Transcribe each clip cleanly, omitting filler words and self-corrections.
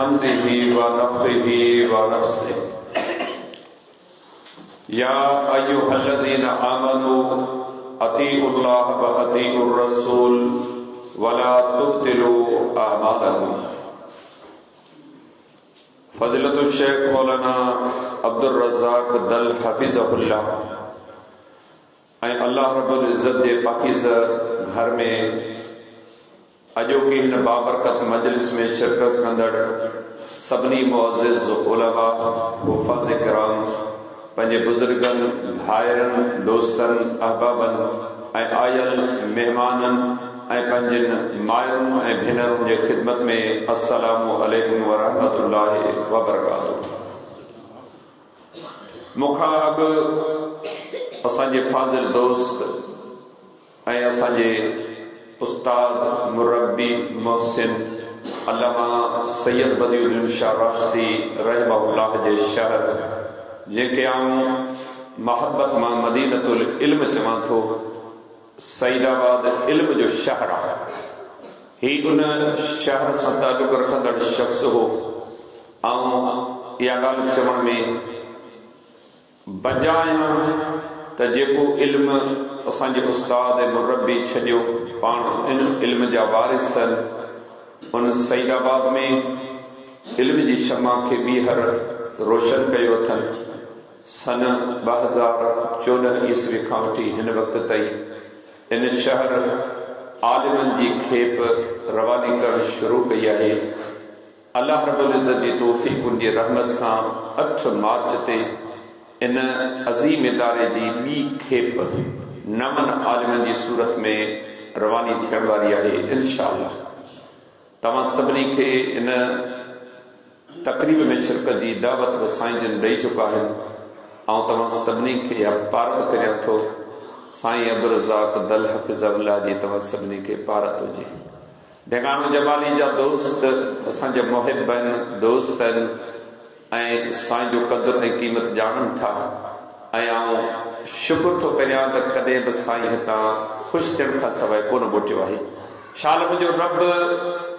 हमज़िही व नफ़्ख़िही व नफ़्सिही। या अय्युहल्लज़ीना आमनू अतीउल्लाह व अतीउर रसूल वला तुब्तिलू आमालकुम। फज़ीलतुल शेख मौलाना अब्दुल रज़्ज़ाक़ दल हफ़िज़हुल्लाह अल्लाह रब्बुल इज़्ज़त जे पाकीज़ा घर में अॼोकी हिन बाबरकत मजलिस में शिरकत कंदड़ सभिनी मुअज़्ज़िज़ उलमा हुफ़ाज़ किराम पंहिंजे बुज़ुर्गनि भाइरनि दोस्तनि अहबाबनि ऐं आयल महिमाननि ऐं पंहिंजनि माइरुनि ऐं भेनरुनि जे ख़िदमत में अस्सलामु अलैकुम व रहमतुल्लाहि व बरकातुहू। मूंखां अॻु असांजे फाज़िल दोस्त ऐं असांजे उस्ताद मुरब्बी मोहसिन अल्लामा सैयद बदिउद्दीन शाह राशिदी रहमहुल्लाह जे शहर जंहिंखे आऊं मोहब्बत मां मदीनतुल इल्म चवां थो, सईदाबाद इल्म जो शहर आहे। ही उन शहर सां ताल्लुक़ रखंदड़ शख़्स हो। ऐं इहा ॻाल्हि चवण में बजा आहियां त जेको इल्म असांजे उस्ताद ऐं मुरब्बी छॾियो, पाण इन इल्म जा वारिस आहिनि, उन सईदाबाद में इल्म जी शमा खे ॿीहर रोशन कयो अथनि। सन 2014 ईस्वी खां वठी हिन वक़्त ताईं इन शहर आलिमनि जी खेप रवानी करणु शुरू कई आहे। अल्लाह रब्बुल इज़्ज़त जी तौफ़ीक़ जी रहमत सां 8 मार्च ते इन अज़ीम इदारे जी ॿी खेप 9 आलिमनि जी सूरत में रवानी थियण वारी आहे इंशाअल्लाह। तव्हां सभिनी खे इन तक़रीब में शिरकत जी दावत साईं जन ॾेई चुका आहिनि ऐं तव्हां सभिनी खे पारत करियां थो। साईं अब्दुल रज़्ज़ाक़ दल हफ़िज़हुल्लाह जी तव्हां सभिनी खे पारत हुजे। ढेगाणो जमाली जा दोस्त असांजा मुहिब आहिनि, दोस्त आहिनि ऐं साईं जो क़दुरु ऐं क़ीमत ॼाणनि था। ऐं आउं शुक्र थो करियां त कॾहिं बि साईं हितां ख़ुशि थियण खां सवाइ कोन मोटियो आहे। शाल मुंहिंजो रब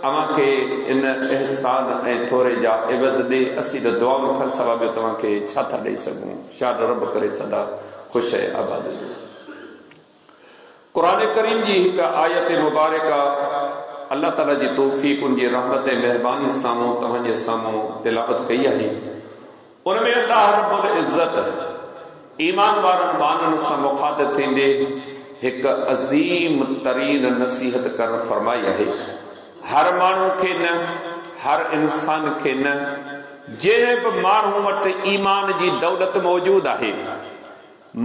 अव्हां खे इन अहसान ऐं थोरे जा इवज़ ॾे। असीं त दुआउनि खां सवाइ बि तव्हांखे छा था ॾेई सघूं। शाल रब करे सदा ख़ुशि ऐं आबाद। क़ुरान करीम जी हिकु आयत मुबारका अल्लाह ताला जी तौफ़ीक़ उन जी रहमत ऐं महिरबानी साम्हूं तव्हांजे साम्हूं तिलावत कई आहे। उनमें अल्लाह रब्बुल इज़्ज़त ईमान वारनि माननि सां मुखातिब थींदे हिकु अज़ीम तरीन नसीहत करणु फरमाई आहे। हर माण्हू खे न, हर इंसान खे न, जंहिं बि माण्हू वटि ईमान जी दौलत मौजूद आहे,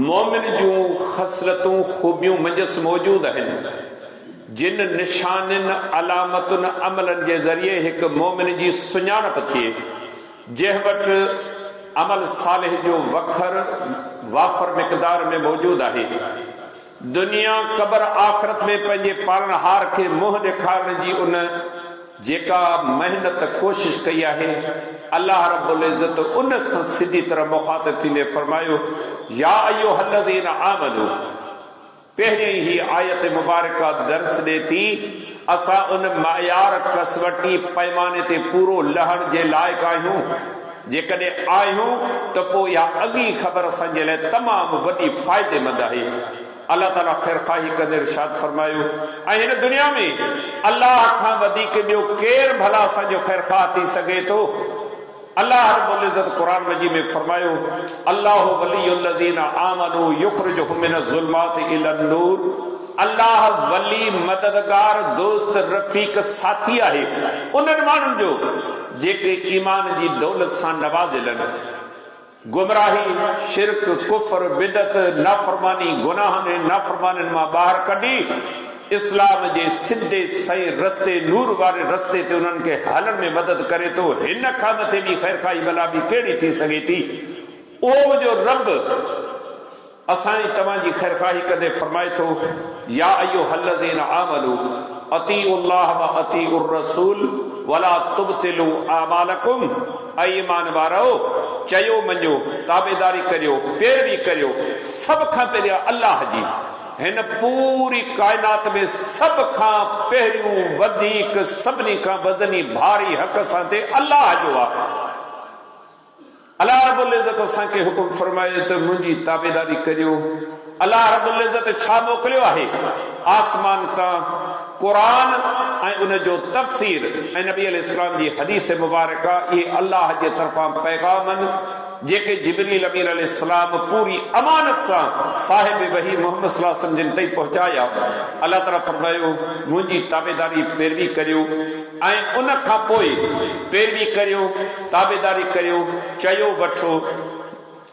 मोमिन जूं ख़सलतूं खूबियूं मंजस मौजूद आहिनि, जिन निशाननि अलामतुनि अमलनि जे ज़रिए हिकु मोमिन जी सुञाणप थिए, जंहिं वटि अमल सालिह जो वखर वाफर मिक़दार में मौजूद आहे, दुनिया क़बर आख़िरत में पंहिंजे पालनहार खे मुंहुं ॾेखारण जी उन जेका मेहनत कोशिश कई आहे, अल्लाह रब्बुल इज़्ज़त उन सां सिधी तरह मुखातिब थींदे फरमायो, या अय्युहल्लज़ीना आमनू। पहिरीं ही आयत मुबारका दर्स ॾे थी असां उन मयार कसवटी पैमाने ते पूरो लहण जे लाइक़ आहियूं। जेकॾहिं आहियूं त पोइ इहा अॻी ख़बर असांजे लाइ तमामु वॾी फ़ाइदेमंद आहे। अल्लाह ताला ख़ैर ख़ाही कंदे इरशाद फरमायो, ऐं हिन दुनिया में अल्लाह खां वधीक ॿियो केरु भला असांजो ख़ैर ख़ाह थी सघे थो। अल्लाह रब्बुल इज़्ज़त क़ुरान मजीद में फरमायो, अल्लाहु वलियुल लज़ीना आमनू युख़रिजुहुम मिनज़-ज़ुल्माति इलन-नूर। अल्लाह वली मददगार दोस्त रफ़ीक साथी आहे उन्हनि माण्हुनि जो जेके ईमान जी दौलत सां नवाज़ियल आहिनि। गुमराही, शिरक, कुफ्र, बिदत, नाफरमानी, गुनाहनि ऐं नाफरमाननि मां ॿाहिरि कढी इस्लाम जे सिधे सही रस्ते, नूर वारे रस्ते ते उन्हनि खे हलण में मदद करे थो। हिन खां मथे बि ख़ैर खाई भला बि कहिड़ी थी सघे थी। उहो मुंहिंजो रब असांजी तव्हांजी ख़ैर खाही कंदे फरमाए थो, या अय्युहल्लज़ीना आमनू अतीउल्लाह व अतीउर रसूल वला तुब्तिलू आमालकुम। ऐं ईमान वारो चयो मञो, ताबेदारी करियो, पैरवी करियो, सभ खां पहिरियों अल्लाह जी, हिन पूरी कायनात में सब खां पहिरियों वधीक सभिनी खां वज़नी भारी हक़ सां ते अल्लाह जो आहे। अल्लाह रब्बुल इज़्ज़त असांखे हुकुम फरमाए त मुंहिंजी ताबेदारी करियो। अल्लाह रब्बुल इज़्ज़त छा मोकिलियो आहे? आसमान तां क़ुरान ऐं उन जो तफ़सीर ऐं नबी अलैहिस्सलाम जी हदीस मुबारका, ये अल्लाह जे तरफ़ां पैगाम आहिनि जेके जिब्रील अमीन अलैहिस्सलाम पूरी अमानत सां साहिब वही मोहम्मद सल्लल्लाहु अलैहि वसल्लम जिन ताईं पहुचाया। अल्लाह ताला फरमायो मुंहिंजी ताबेदारी पैरवी करियो ऐं उन खां पोइ पैरवी करियो, ताबेदारी करियो, चयो वठो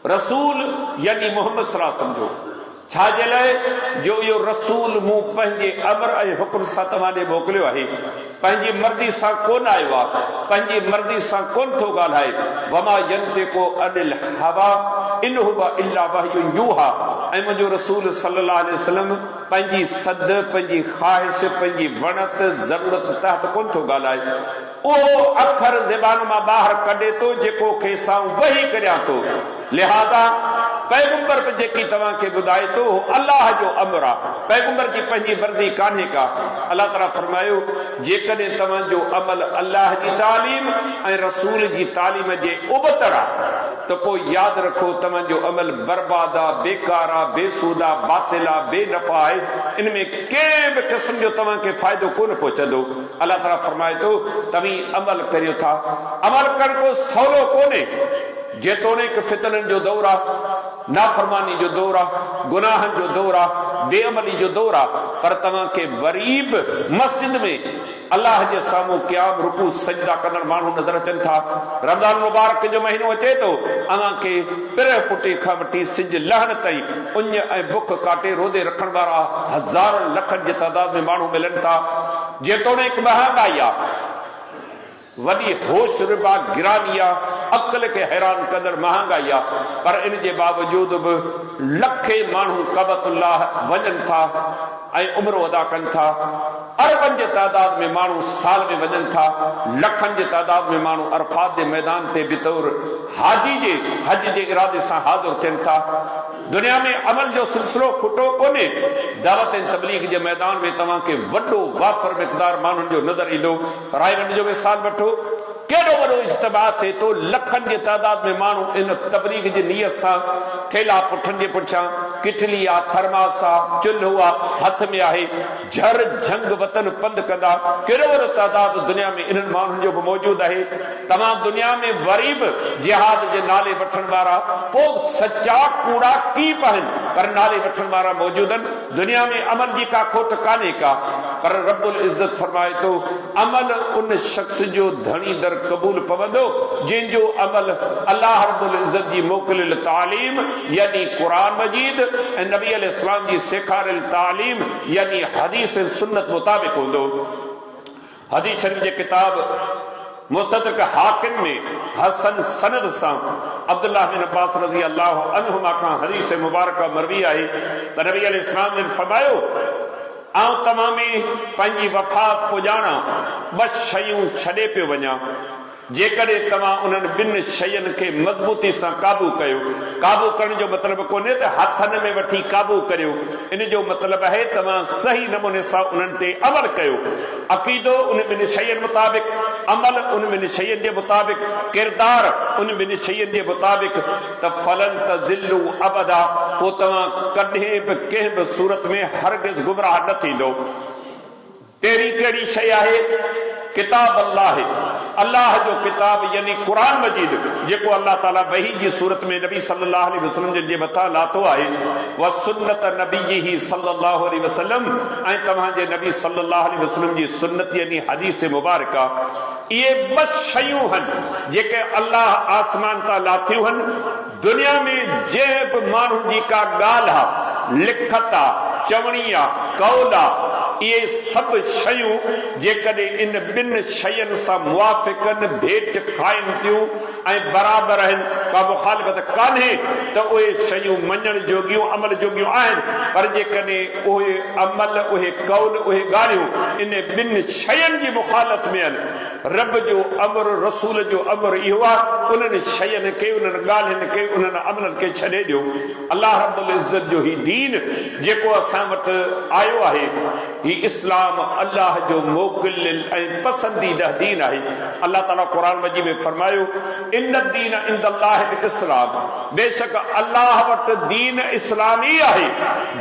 रसूल यानी मोहम्मद सल्लल्लाहु अलैहि वसल्लम जो। छाजे लाइ? जो इहो रसूल मूं पंहिंजे अमर ऐं हुक्म सां तव्हां ॾे मोकिलियो आहे, पंहिंजी मर्ज़ी सां कोन आयो आहे, पंहिंजी मर्ज़ी सां कोन थो ॻाल्हाए। वमा यंतिकु अनिल हवा इन हुवा इल्ला वहयुन यूहा। ऐं मुंहिंजो रसूल सल्लल्लाहु अलैहि वसल्लम पंहिंजी सद, पंहिंजी ख़्वाहिश, पंहिंजी वणत ज़रूरत तहत कोन थो ॻाल्हाए। उहो अखर ज़बान मां ॿाहिरि कढे थो जेको खेसां वही करियां थो। लिहाज़ा पैगंबर जेकी तव्हांखे ॿुधाए थो अल्लाह जो अमर आहे, पैगंबर जी पंहिंजी मर्ज़ी कान्हे का। अल्लाह ताला फरमायो जेकॾहिं तव्हांजो अमल अल्लाह जी तालीम ऐं रसूल जी तालीम जे उबतर आहे त पोइ यादि रखो तव्हांजो अमल बर्बाद आहे, बेकार आहे, बेसूद आहे, बातिल आहे, बेनफ़ा आहे। इन में कंहिं बि क़िस्म जो तव्हांखे फ़ाइदो कोन पहुचंदो। अल्लाह ताला फरमाए थो तव्हीं अमल करियो था। अमल करण को सवलो कोन्हे, जेतोणीकि फितननि जो दौर आहे, नाफरमानी जो दौर आहे, गुनाहनि जो दौर आहे, बेअमली जो दौर आहे, पर तव्हांखे वरी बि मस्जिद में अल्लाह जे साम्हूं क़याम रुकू सजदा कंदड़ माण्हू नज़र अचनि था। रमज़ान मुबारक जो महीनो अचे थो, अव्हांखे पिर पुटे खां वठी सिज लहण ताईं उञ ऐं बुख काटे रोदे रखण वारा हज़ारनि लखनि जे तादाद में माण्हू मिलनि था। जेतोणीकि महांगाई आहे, वॾी होश रिबा गिरानी आहे, अक़ल खे हैरान कंदड़ महांगाई आहे, पर इन जे बावजूद बि लखे माण्हू कबतुल्लाह वञनि था ऐं उम्रो अदा कनि था। अरबनि जे तादाद में माण्हू साल में वञनि था, लखनि जे तादाद में माण्हू अरफात जे मैदान ते बितौर हाजी जे हज जे इरादे सां हाज़िर थियनि था। दुनिया में अमल जो सिलसिलो खुटो कोन्हे। दावत ऐं तबलीग जे मैदान में तव्हांखे वॾो वाफ़र मिक़दार माण्हुनि जो नज़र ईंदो। रायगंज जो मिसाल वठो, केॾो वॾो इज्तिमा थिए थो, लखनि जे तादाद में माण्हू इन तबलीग जी नियत सां थेला पुठनि जे पुठियां, किटली आहे, थर्मास आहे, चुल्हो आहे, हथ में आहे, झर झंग वतन पंधु कंदा। केॾो वॾो तादाद दुनिया में इन्हनि माण्हुनि जो बि मौजूदु आहे। तव्हां दुनिया में वरी बि जिहाद जे नाले वठण वारा, पोइ सचा कूड़ा कीप आहिनि, पर नाले वठण वारा मौजूदु आहिनि। दुनिया में अमल जी का खोट कान्हे का, पर रब्बुल इज़्ज़त फरमाए थो अमल उन शख्स जो धणी दर कबूल पवंदो जिन जो अमल अल्लाह रब्बुल इज़्ज़त जी मोकिलियल तालीम यानी क़ुरान मजीद ऐं नबी अलैहिस्सलाम जी सेखारियल तालीम यानी हदीस ऐं सुन्नत मुताबिक़ हूंदो। हदीस शरीफ जे किताब मुस्तदरक हाकिम में हसन सनद सां अब्दुल्लाह बिन अब्बास रज़ी अल्लाह अन्हुमा खां हदीस मुबारक मरवी आहे त नबी अलैहिस्सलाम ने फरमायो आउं तव्हां में पंहिंजी वफ़ात पुॼाणा ॿ शयूं छॾे पियो वञा। जेकॾहिं तव्हां उन्हनि ॿिनि शयुनि खे मज़बूती सां क़ाबू कयो, क़ाबू करण जो मतिलबु कोन्हे त हथनि में वठी क़ाबू करियो, इन जो मतिलबु आहे तव्हां सही नमूने सां उन्हनि ते अमल कयो। अक़ीदो उन ॿिनि शयुनि मुताबिक़, अमल उन ॿिनि शयुनि जे मुताबिक़, किरदार उन ॿिनि शयुनि जे मुताबिक़, त फलन तज़िल्लू अबदा, पोइ तव्हां कॾहिं बि कंहिं बि सूरत में हरगिज़ गुमराह न थींदो। पहिरीं कहिड़ी शइ आहे? किताब अल्लाह, अल्लाह जो किताब यानी क़ुरान मजीद, जेको अल्लाह ताला वही जी सूरत में नबी सल्लल्लाहु अलैहि वसल्लम जे मथां लाथो आहे, व सुन्नत नबी सल्लल्लाहु अलैहि वसल्लम, ऐं तव्हांजे नबी सल्लल्लाहु अलैहि वसल्लम जी सुन्नत यानी हदीस मुबारका। इहे ॿ शयूं आहिनि जेके अल्लाह आसमान तां लाथियूं आहिनि। दुनिया में जंहिं बि माण्हू जी का ॻाल्हि आहे, लिखत आहे, चवणी आहे, कौल आहे, ये सब शयूं जेकॾहिं इन ॿिनि शयुनि सां मुवाफ़िक़नि भेट क़ाइम थियूं ऐं बराबरि आहिनि, का मुखालिफ़त कान्हे त उहे शयूं मञण जोगियूं अमल जोगियूं आहिनि। पर जेकॾहिं उहे अमल उहे कौल उहे ॻाल्हियूं इन ॿिनि शयुनि जी मुखालत में आहिनि, रब जो अमर रसूल जो अमर इहो आहे उन्हनि शयुनि खे उन्हनि ॻाल्हियुनि खे उन्हनि अमलनि खे छॾे ॾियो। अल्लाह रब्बुल इज़्ज़त जो ही दीन जेको असां वटि आयो आहे, ही इस्लाम अल्लाह जो मोकिलियल ऐं पसंदीदा दीन आहे। अल्लाह ताला क़ुरान मजीद में फरमायो इन्न दीन इंदल्लाहिल इस्लाम, बेशक अल्लाह वटि दीन इस्लाम ई आहे।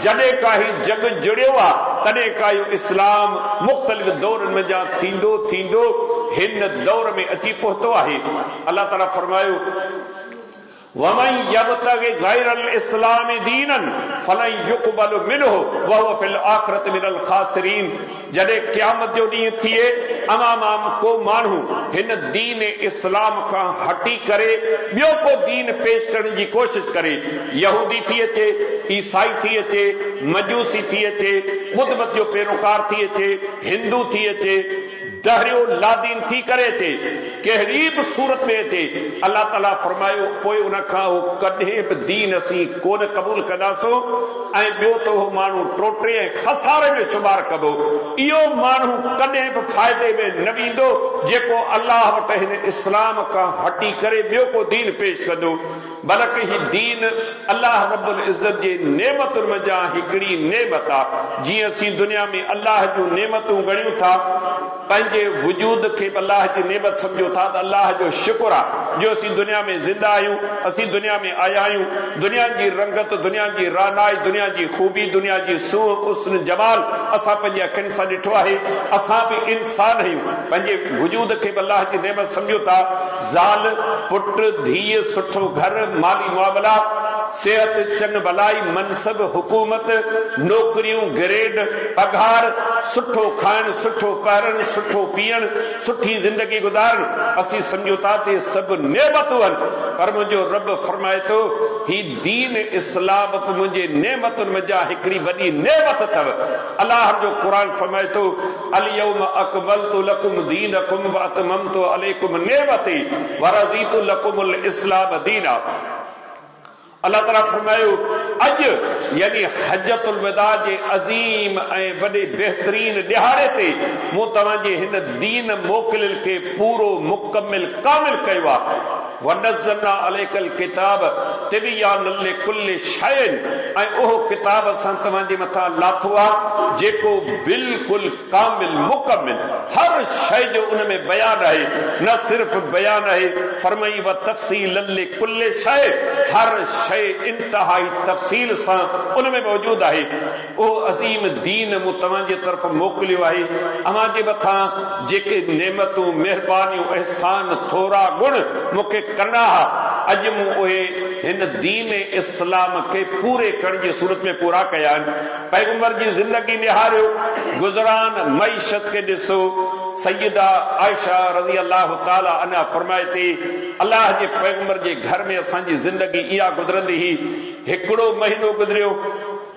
जॾहिं का ही जग जुड़ियो आहे तॾहिं का इहो इस्लाम मुख़्तलिफ़ दौरनि में जा थींदो थींदो हिन दौर में अची पहुतो आहे। अल्लाह ताला फरमायो वमन यब्तगि गैरल इस्लाम दीनन फलन युक़बल मिन्हु वहुव फिल आखिरति मिनल खासिरीन। जॾहिं क़यामत जो ॾींहुं थिए अमाम को माण्हू हिन दीन इस्लाम खां हटी करे ॿियो को दीन पेश करण जी कोशिश करे, यहूदी थी अचे, ईसाई थी अचे, मजूसी थी अचे, बुत जो पैरोकार थी अचे, हिंदू थी अचे, दहरियो लादीन थी करे अचे, कहिड़ी बि सूरत में अचे, अल्लाह ताला फरमायो पोइ उनखां कॾहिं बि दीन असीं कोन क़बूल कंदासूं ऐं ॿियो त उहो माण्हू टोटे ऐं खसारे में शुमार कबो। इहो माण्हू कॾहिं बि फ़ाइदे में न वेंदो जेको अल्लाह वटि हिन इस्लाम खां हटी करे ॿियो को दीन पेश कंदो। बल्कि ही दीन अल्लाह रब्बुल इज़्ज़त जे नेमतुनि में जा हिकिड़ी नेमत आहे। जीअं असीं दुनिया में अल्लाह जूं नेमतूं ॻणियूं था, पंहिंजे वजूद खे अल्लाह जी नेमत सम्झो था त अल्लाह जो शुक्र आहे जो असीं दुनिया में ज़िंदा आहियूं, असीं दुनिया में आया आहियूं। दुनिया जी रंगत, दुनिया जी रानाई, दुनिया जी खूबी, दुनिया जी सूह हुस्न जमाल असां पंहिंजे अखियुनि सां ॾिठो आहे। असां बि इंसान आहियूं, पंहिंजे वजूद खे अल्लाह जी नेमत सम्झो था। ज़ाल पुट धीउ, सुठो घर, माली मुआमला, सेहत, चंग भलाई, मनसब, हुकूमत, नौकरियूं, ग्रेड, पघार, सुठो खाइण, सुठो पहरण, सुठो पीअण, सुठी जिंदगी गुज़ारण, असीं सम्झो था त सभु नेमतूं आहिनि। पर मुंहिंजो रब फरमाए थो ही दीन इस्लाम मुंहिंजे नेमतुनि में जा हिकिड़ी वॾी नेमत अथव। अल्लाह जो क़ुरान फरमाए थो अल यौम अकमलतु लकुम दीनकुम व अतममतु अलैकुम नेमती व रज़ीतु लकुमुल इस्लाम दीना। अल्लाह ताला फरमायो अॼु यानी हजतुल वदा जे अज़ीम ऐं वॾे बहितरीन ॾिहाड़े ते मूं तव्हांजे हिन दीन मोकिलियल खे पूरो मुकमिल कामिल कयो आहे। वनज़्ज़लना अलैकल किताब तिबयानल लिकुल्लि शैइन, ऐं उहो किताब असां तव्हांजे मथां लाथो आहे जेको बिल्कुलु कामिल मुकमिल हर शइ जो उन में बयान आहे। न सिर्फ़ बयान आहे, फरमाई व तफ़सीलन लिकुल्लि शै, हर शइ इंतहाई तफ़सील सां उन में मौजूद आहे। उहो अज़ीम दीन मूं तव्हांजे तरफ़ मोकिलियो आहे। अव्हां जे मथां जेके नेमतूं, महिरबानियूं, एहसान, थोरा गुण मूंखे करना अॼु मूं उहे हिन दीन इस्लाम खे पूरे करण जी सूरत में पूरा कया आहिनि। पैगंबर जी ज़िंदगी निहारियो, गुज़रान मईशत खे ॾिसो। सैयदा आयशा रज़ी अल्लाह ताला अन्हा फरमाए थी अल्लाह जे पैगंबर जे घर में असांजी ज़िंदगी इहा गुज़रंदी हुई। हिकिड़ो महीनो गुज़रियो,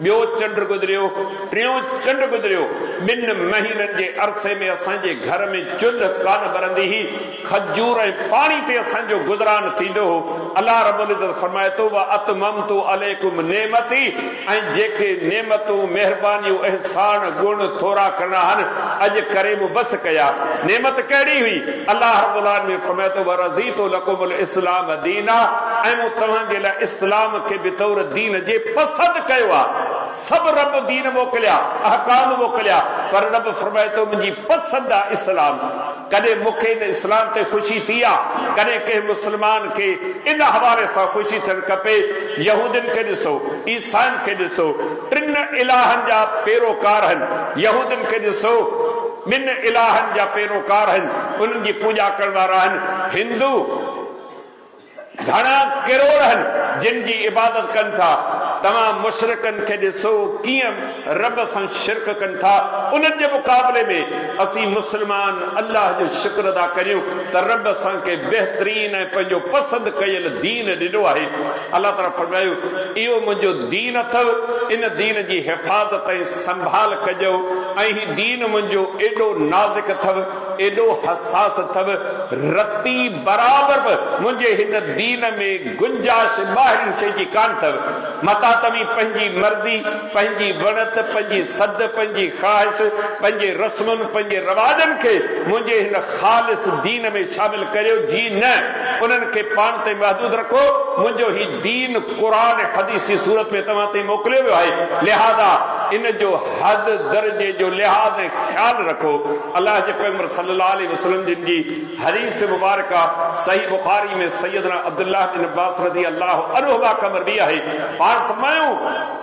ॿियो चंड गुज़रियो, टियों चंड गुज़रियो, 2 महीननि जे अरसे में असांजे घर में चुल्ह कान बरंदी हुई, खजूर ऐं पाणी ते असांजो गुज़रान थींदो हो। अल्लाह रब्बुल इज़्ज़त फरमाए थो व अतममतु अलैकुम नेमती, ऐं जेके नेमतूं, महिरबानियूं, एहसान, गुण थोरा करणा आहिनि अॼु करे मूं बस कया। नेमत कहिड़ी हुई? अल्लाह रब्बुल आलमीन फरमाए थो व रज़ीतु लकुमुल इस्लाम दीना, ऐं मूं तव्हांजे लाइ इस्लाम खे बि तौर दीन जे पसंदि कयो आहे। सभु रब दीन मोकिलिया, अहकाम मोकिलिया, पर रब फरमाए थो मुंहिंजी पसंदि आहे इस्लाम। कॾहिं मूंखे इन इस्लाम ते ख़ुशी थी आहे, कॾहिं कंहिं मुस्लमान खे इन हवाले सां ख़ुशी थियणु खपे। यहूदियुनि खे ॾिसो, ईसाइनि खे ॾिसो, 3 इलाहनि जा पैरोकार आहिनि। यहूदियुनि खे ॾिसो, 2 इलाहनि जा पैरोकार आहिनि, उन्हनि जी पूॼा करण वारा आहिनि। हिंदू घणा किरोड़ आहिनि जिन जी इबादत कनि था। तमाम मुशरिकन के ॾिसो कीअं रब सां शिरक कनि था। उन्हनि जे मुक़ाबले में असीं मुस्लमान अल्लाह जो शुक्र अदा करियूं त रब असांखे बहितरीन ऐं पंहिंजो पसंदि कयल दीन ॾिनो आहे। अल्लाह ताला फरमायो इहो मुंहिंजो दीन अथव, इन दीन जी हिफ़ाज़त ऐं संभाल कजो ऐं ही दीन मुंहिंजो एॾो नाज़ुक अथव, एॾो हसास अथव, रती बराबर बि मुंहिंजे हिन दीन में गुंजाइश ॿाहिरी शइ जी कान अथव। मता तव्हीं पंहिंजी मर्ज़ी, पंहिंजी वणत, पंहिंजी सद, पंहिंजी ख़्वाहिश, पंहिंजे रस्मुनि, पंहिंजे रवाजनि खे मुंहिंजे हिन ख़ालिस दीन में शामिल करियो। जी न, उन्हनि खे पाण ते महदूद रखो। मुंहिंजो ही दीन क़ुरान हदीस जी सूरत में तव्हां ते मोकिलियो वियो आहे, लिहाज़ा इन जो हद दर्जे जो लिहाज़ ऐं ख़्याल रखो। अल्लाह जे पैगंबर सल्लल्लाहु अलैहि वसल्लम जिन जी हदीस मुबारका सही बुखारी में सैयदना अब्दुल्लाह बिन अब्बास रज़ी अल्लाहु अन्हुमा का मरवी आहे। पाण फरमायूं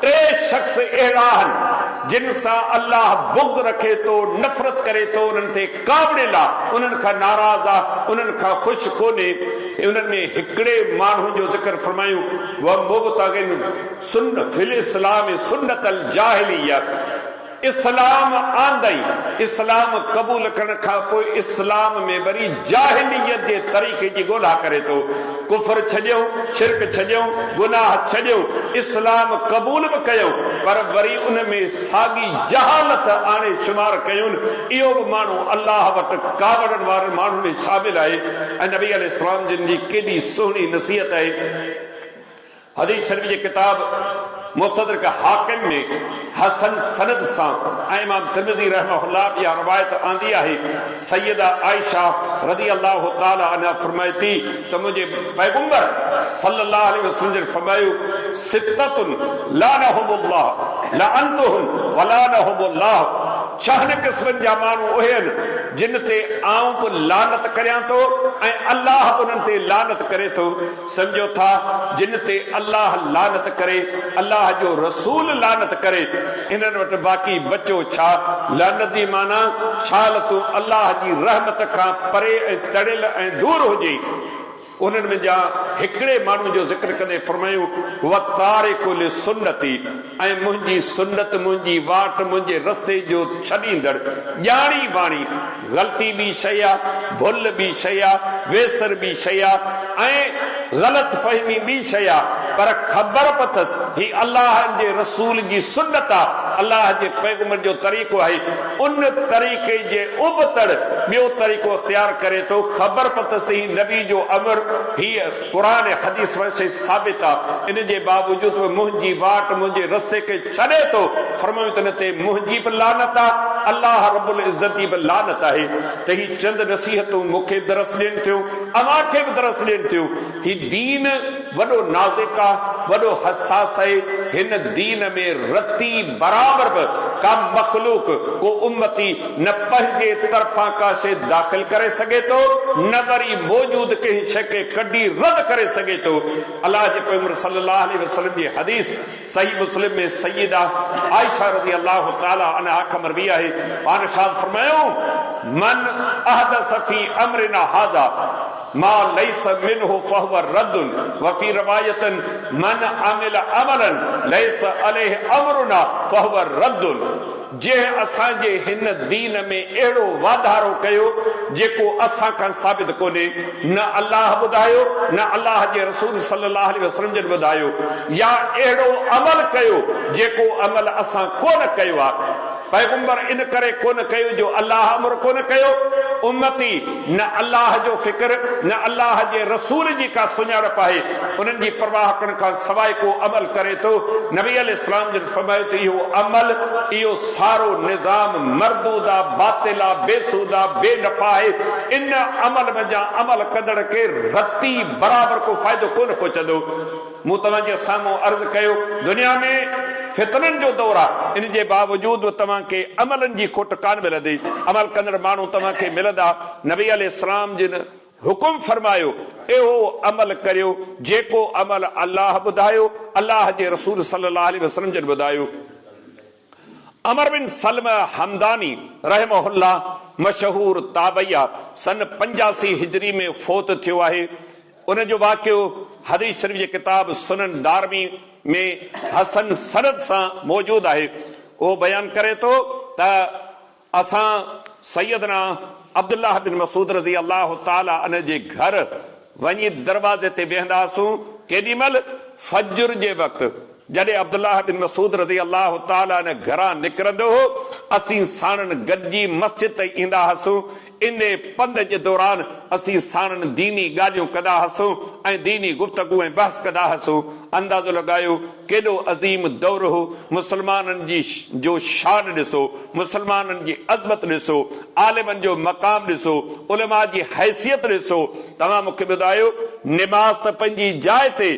टे शख्स अहिड़ा आहिनि जिन सां अल्लाह बुग़्ज़ रखे थो, नफ़रत करे थो, उन्हनि ते कावड़ेला, उन्हनि खां नाराज़ आहे, उन्हनि खां ख़ुशि कोन्हे। उन्हनि में हिकिड़े माण्हू जो ज़िक्र फरमायूं व मुबतगिन सुन्न फिल इस्लाम सुन्नतल जाहिलिया। इस्लाम आंदई, इस्लाम क़बूल करण खां पोइ इस्लाम में वरी जाहिलियत जे तरीक़े जी ॻोल्हा करे थो। कुफर छॾियो, शिरक छॾियो, गुनाह छॾियो, इस्लाम क़बूल बि कयो, पर वरी उन में साॻी जहालत आणे शुमार कयूं। इहो बि माण्हू अल्लाह वटि कावड़नि वारनि माण्हुनि में शामिल आहे। ऐं नबी अलैहिस्सलाम जिन जी केॾी सुहिणी नसीहत आहे। हदीस शरीफ जी किताब मुस्तदरक हाकिम में हसन सनद सां ऐं इमाम तिर्मिज़ी रहमहुल्लाह इहा रवायत आंदी आहे। सैयदा आयशा रज़ी अल्लाह ताला अन्हा फरमाए थी त मुंहिंजे पैगंबर सल्लल्लाहु अलैहि वसल्लम ने फरमायो सित्ततुन लानहुमुल्लाह लअनतुहुम वलानहुमुल्लाह। छहनि क़िस्मनि जा माण्हू उहे आहिनि जिन ते आऊं बि लानत करियां थो ऐं अल्लाह बि उन्हनि ते लानत करे थो। सम्झो था जिन ते अल्लाह लानत करे, अल्लाह जो रसूल लानत करे, इन्हनि वटि बाक़ी बचो छा? लानत जी माना छाल तूं अल्लाह जी रहमत खां परे ऐं तड़ियल ऐं दूर हुजे। उन्हनि में जा हिकिड़े माण्हू जो ज़िक्र कंदे फरमायूं व तारिकु लिसुन्नती, ऐं मुंहिंजी सुन्नत, मुंहिंजी वाट, मुंहिंजे रस्ते जो छॾींदड़, ॼाणी बाणी, ग़लती बि शइ आहे, भुल बि शइ आहे, वेसर बि शइ आहे ऐं ग़लत फहमी बि शइ आहे, पर ख़बर पथसि ही अल्लाह जे रसूल जी सुन्नत आहे, अल्लाह जे पैगंबर जो तरीक़ो आहे। उन तरीक़े जे उबतड़ ॿियो तरीक़ो इख्तियार करे थो। ख़बर पथसि ही नबी जो अमर, हीअ क़ुरान हदीस से साबित आहे। इन जे बावजूदि मुंहिंजी वाट, मुंहिंजे रस्ते खे छॾे थो। फरमायूं त इन ते मुंहिंजी बि लानत आहे, अल्लाह रब्बुल इज़्ज़त जी बि लानत आहे। त ही चंद नसीहतूं मूंखे दरस ॾियनि थियूं, अव्हां खे बि दरस ॾियनि थियूं। ही दीन वॾो नाज़ुक आहे, वॾो हसास आहे। हिन दीन में रती बराबर बि का मखलूक, को उम्मती न पंहिंजे तरफ़ां का शइ दाख़िल करे सघे थो, न वरी मौजूद कंहिं शइ खे कढी रद करे सघे थो। अल्लाह जे पैगंबर सल्लल्लाहु अलैहि वसल्लम जी हदीस सही मुस्लिम में सय्यदा आयशा रज़ी अल्लाह ताला अन्हा खां मरवी आहे। पाण इरशाद फरमायो मन अहदस फी अमरिना हाज़ा मा लैस मिन्हु फहुव रद्दुन व फी रवायतन मन अमिल अमलन लैस अलैहि अमरुना फहुव रद्दुन। जंहिं असांजे हिन दीन में अहिड़ो वाधारो कयो जेको असां खां साबित कोन्हे, न अल्लाह ॿुधायो, न अल्लाह जे रसूल सल्लल्लाहु अलैहि वसल्लम जन ॿुधायो, या अहिड़ो अमल कयो जेको अमल असां कोन कयो आहे। पैगंबर इन करे कोन कयो जो अल्लाह अमर कोन कयो। उम्मती न अल्लाह जो फिक्र, न अल्लाह जे रसूल जी का सुञाणप आहे, उन्हनि जी परवाह करण खां सवाइ को अमल करे थो। नबी अलैहिस्सलाम जन फरमायो त इहो अमल, इहो सारो निज़ाम मरदूदा, बातिला, बेसूदा, बेनफ़ा आहे। इन अमल में जा अमल कंदड़ खे रती बराबर को फ़ाइदो कोन पहुचंदो। मूं तव्हांजे साम्हूं अर्ज़ कयो दुनिया में फितननि जो दौर आहे, इन जे बावजूद तव्हांखे अमलनि जी खोट कान मिलंदी। अमल कंदड़ माण्हू तव्हांखे मिलंदा। नबी अलैहिस्सलाम जिन हुकुम फरमायो एहो अमल करियो जेको अमल अल्लाह ॿुधायो, अल्लाह जे रसूल सल्लल्लाहु अलैहि वसल्लम जन ॿुधायो। अमर बिन सलमा हमदानी रहमहुल्लाह मशहूर ताबैया सन 85 हिजरी में फौत थियो आहे। उन जो वाक़ियो हदीस शरीफ जे किताब सुनन दारमी में हसन सनद सां मौजूद आहे। वो बयान करे तो त असां सैयदना अब्दुल्लाह बिन मसूद रज़ी अल्लाह ताला अन जे घर वञी दरवाजे ते वेहंदासूं केॾी महिल फज्र जे वक़्तु जॾहिं अब्दुल्लाह बिन मसूद रज़ी अल्लाह ताला ने घरां निकिरंदो हो असीं साणनि गॾिजी मस्जिद ते ईंदा हुआसीं। इन पंध जे दौरान असीं साणनि दीनी ॻाल्हियूं कंदा हुआसीं ऐं दीनी गुफ़्तगू ऐं बहस कंदा हुआसीं। अंदाज़ो लॻायो केॾो अज़ीम दौर हो। मुस्लमाननि जी जो शान ॾिसो, मुस्लमाननि जी अज़मत ॾिसो, आलिमनि जो मक़ाम ॾिसो, उलमा जी हैसियत ॾिसो। तव्हां मूंखे ॿुधायो निमाज़ त पंहिंजी जाइ ते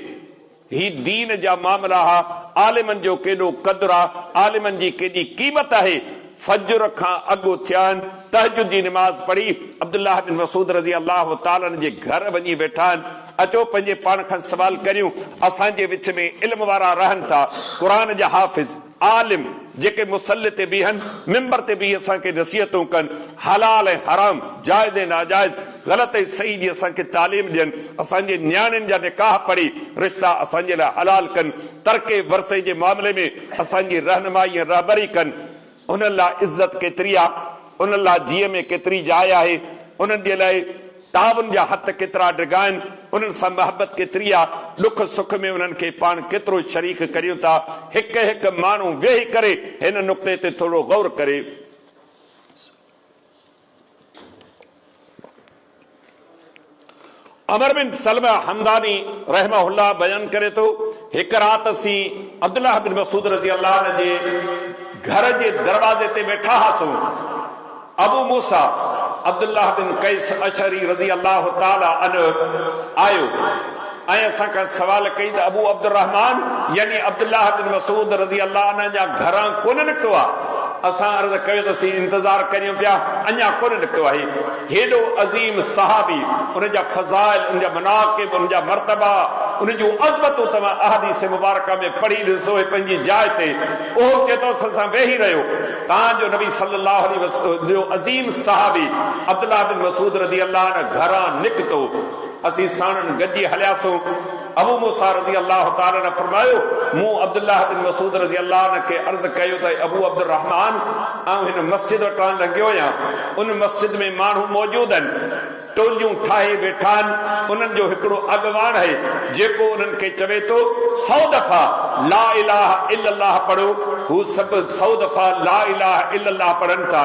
ही दीन जा मामला हा, आलिमनि जो केॾो क़दुरु आहे, आलिमनि जी केॾी क़ीमत आहे। फज्र खां अॻु थिया आहिनि, तहज्जुद जी निमाज़ पढ़ी अब्दुल्लाह बिन मसूद रज़ी अल्लाह ताला जे घर वञी वेठा आहिनि। अचो पंहिंजे पाण खां सवाल करियूं, असांजे विच में इल्म वारा रहनि था, क़ुरान जा हाफ़िज़ आलिम जेके मुसल्ले ते बीहनि, मिंबर ते बीह असांखे नसीहतूं कनि, हलाल ऐं हराम, जाइज़ ऐं नाजाइज़, ग़लत ऐं सही जी असांखे तालीम ॾियनि, असांजे नियाणियुनि जा निकाह पढ़ी रिश्ता असांजे लाइ हलाल कनि, तरके वरसे जे मामले में असांजी रहनुमाई ऐं रहबरी कनि। उन्हनि लाइ इज़त केतिरी आहे, उन्हनि लाइ जीअ में केतिरी जाइ आहे, उन्हनि जे लाइ ताउन जा हथ केतिरा डिघा आहिनि, उन्हनि सां मोहबत केतिरी आहे, दुख सुख में उन्हनि खे पाण केतिरो शरीक करियूं था। हिकु हिकु माण्हू वेही करे हिन नुक़्ते ते थोरो गौर करे। अमर बिन सलमा हमदानी रहमहुल्लाह बयान करे तो हिक रात असीं अब्दुल्लाह बिन मसूद रज़ी अल्लाह जे घर जे दरवाजे ते वेठा हासूं। अबू मूसा अब्दुल्लाह बिन कैस अशरी रज़ी अल्लाह ताला अन आयो ऐं असां खां सवाल कई त अबू अब्दुर्रहमान यानी अब्दुल्लाह बिन मसूद रज़ी अल्लाह अन जा घरां कोन निकितो आहे। असां अर्ज़ कयो त असीं इंतज़ार करियूं पिया, अञा कोन निकितो आहे। हेॾो अज़ीम सहाबी, उनजा फज़ाइल, उनजा मनाक़िब, उनजा मर्तबा, उन जूं अज़मतूं तव्हां अहादीस मुबारका में पढ़ी ॾिसो पंहिंजी जाइ ते। उहो चए थो असां वेही रहियो, तव्हांजो नबी सल्लल्लाहु अलैहि वसल्लम जो अज़ीम सहाबी अब्दुल्लाह बिन मसूद रज़ी अल्लाह अन घरां निकितो। असीं साणनि गॾिजी हलियासीं। अबू मूसा रज़ी अल्लाह ताला ने फरमायो, मूं अब्दुल्लाह बिन मसूद रज़ी अल्लाह के अर्ज़ कयो त अबू अब्दुर्रहमान आऊं हिन मस्जिद वटां लॻियो आहियां, उन मस्जिद में माण्हू मौजूद आहिनि, टोलियूं ठाहे वेठा आहिनि। उन्हनि जो हिकिड़ो अॻवान आहे जेको उन्हनि खे चवे थो 100 दफ़ा ला इलाहा इल्लल्लाह पढ़ो। हू सभु 100 दफ़ा ला इलाहा इल्लल्लाह पढ़नि था,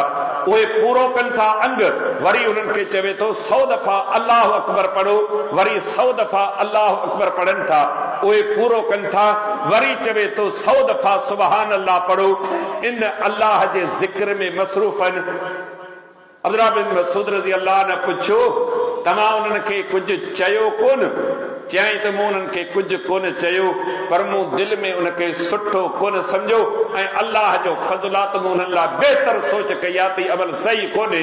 उहे पूरो कनि था अंग, वरी उन्हनि खे चवे थो 100 दफ़ा अल्लाह अकबर पढ़ो, वरी 100 दफ़ा अल्लाह अकबर पढ़नि था, उहे पूरो कनि था, वरी चवे थो 100 दफ़ा सुबहान अल्लाह पढ़ो। इन अल्लाह जे ज़िक्र में मसरूफ़ आहिनि। अब्दुल्लाह बिन मसूद रज़ी अल्लाह ने पुछो, तव्हां उन्हनि खे कुझु चयो कोन? चयाईं त मूं उन्हनि खे कुझु कोन चयो, पर मूं दिलि में उनखे सुठो कोन सम्झो ऐं अल्लाह जो फज़लात मूं उन्हनि लाइ बहितर सोच कई आहे त अमल सही कोन्हे।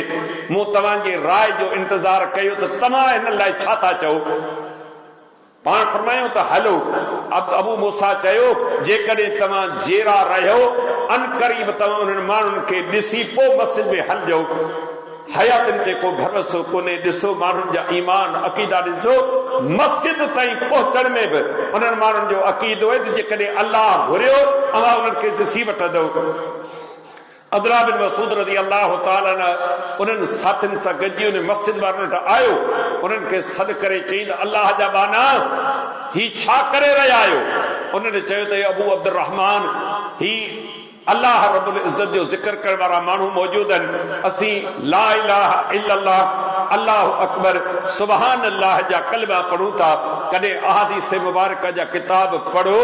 मूं तव्हांजी राय जो इंतज़ार कयो त तव्हां हिन लाइ छा था चओ। पाण फरमायूं त हलो। अबू मूसा चयो, जेकॾहिं तव्हां जेरा रहियो अनकरीब तव्हां उन्हनि माण्हुनि खे ॾिसी पोइ मस्जिद में हलिजो। हयातनि ते को भरोसो कोन्हे, ॾिसो माण्हुनि जा ईमान अक़ीदा ॾिसो। मस्जिद ताईं पहुचण में बि उन्हनि माण्हुनि जो अक़ीदो आहे त जेकॾहिं अल्लाह घुरियो अवां उन्हनि खे ॾिसी वठंदो। अब्दुल्लाह बिन मसूद रज़ी अल्लाह ताला उन्हनि साथियुनि सां गॾिजी उन मस्जिद वारनि वटि आयो। उन्हनि खे सॾु करे चई त अल्लाह जा बाना ही छा करे रहिया आहियो? उन्हनि चयो त अबू अब्दुर्रहमान ही अल्लाह रब्बुल इज़्ज़त जो ज़िक्र करण वारा माण्हू मौजूद आहिनि। असीं ला इलाहा इल्लल्लाह अल्लाह अकबर सुबहान अल्लाह जा कलमा पढ़ूं था। कॾहिं अहादीस मुबारक जा किताब पढ़ो,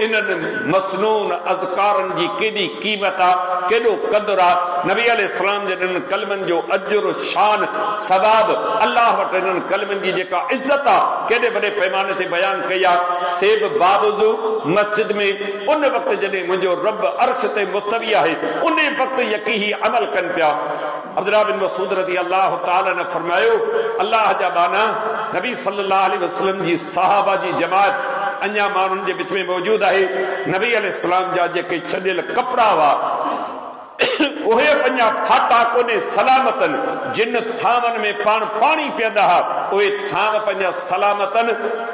इन्हनि मसनून अज़कारनि जी केॾी क़ीमत आहे, केॾो क़दुरु आहे। नबी अलैहिस्सलाम जे इन्हनि कलमनि जो अजुर शान सवाब अल्लाह वटि इन्हनि कलमनि जी जेका इज़त आहे केॾे वॾे पैमाने ते बयान कई आहे। सेब बावजू मस्जिद में उन वक़्तु जॾहिं मुंहिंजो रब अर्श ते मुस्तवी आहे, उन वक़्तु यकीही अमल कनि पिया। अब्दुल्लाह बिन मसूद रज़ी अल्लाह ताला ने फरमायो, अल्लाह जा बाना नबी सल्लल्लाहु अलैहि वसल्लम जी सहाबा जी जमात अञा माण्हुनि जे विच में मौजूद आहे। नबी अलैहिस्सलाम जा जेके छॾियल कपिड़ा हुआ उहे अञा फाटा कोन्हे, सलामतन जिन थामनि में पाण पाणी पीअंदा हुआ उहे थाम पंहिंजा सलामतन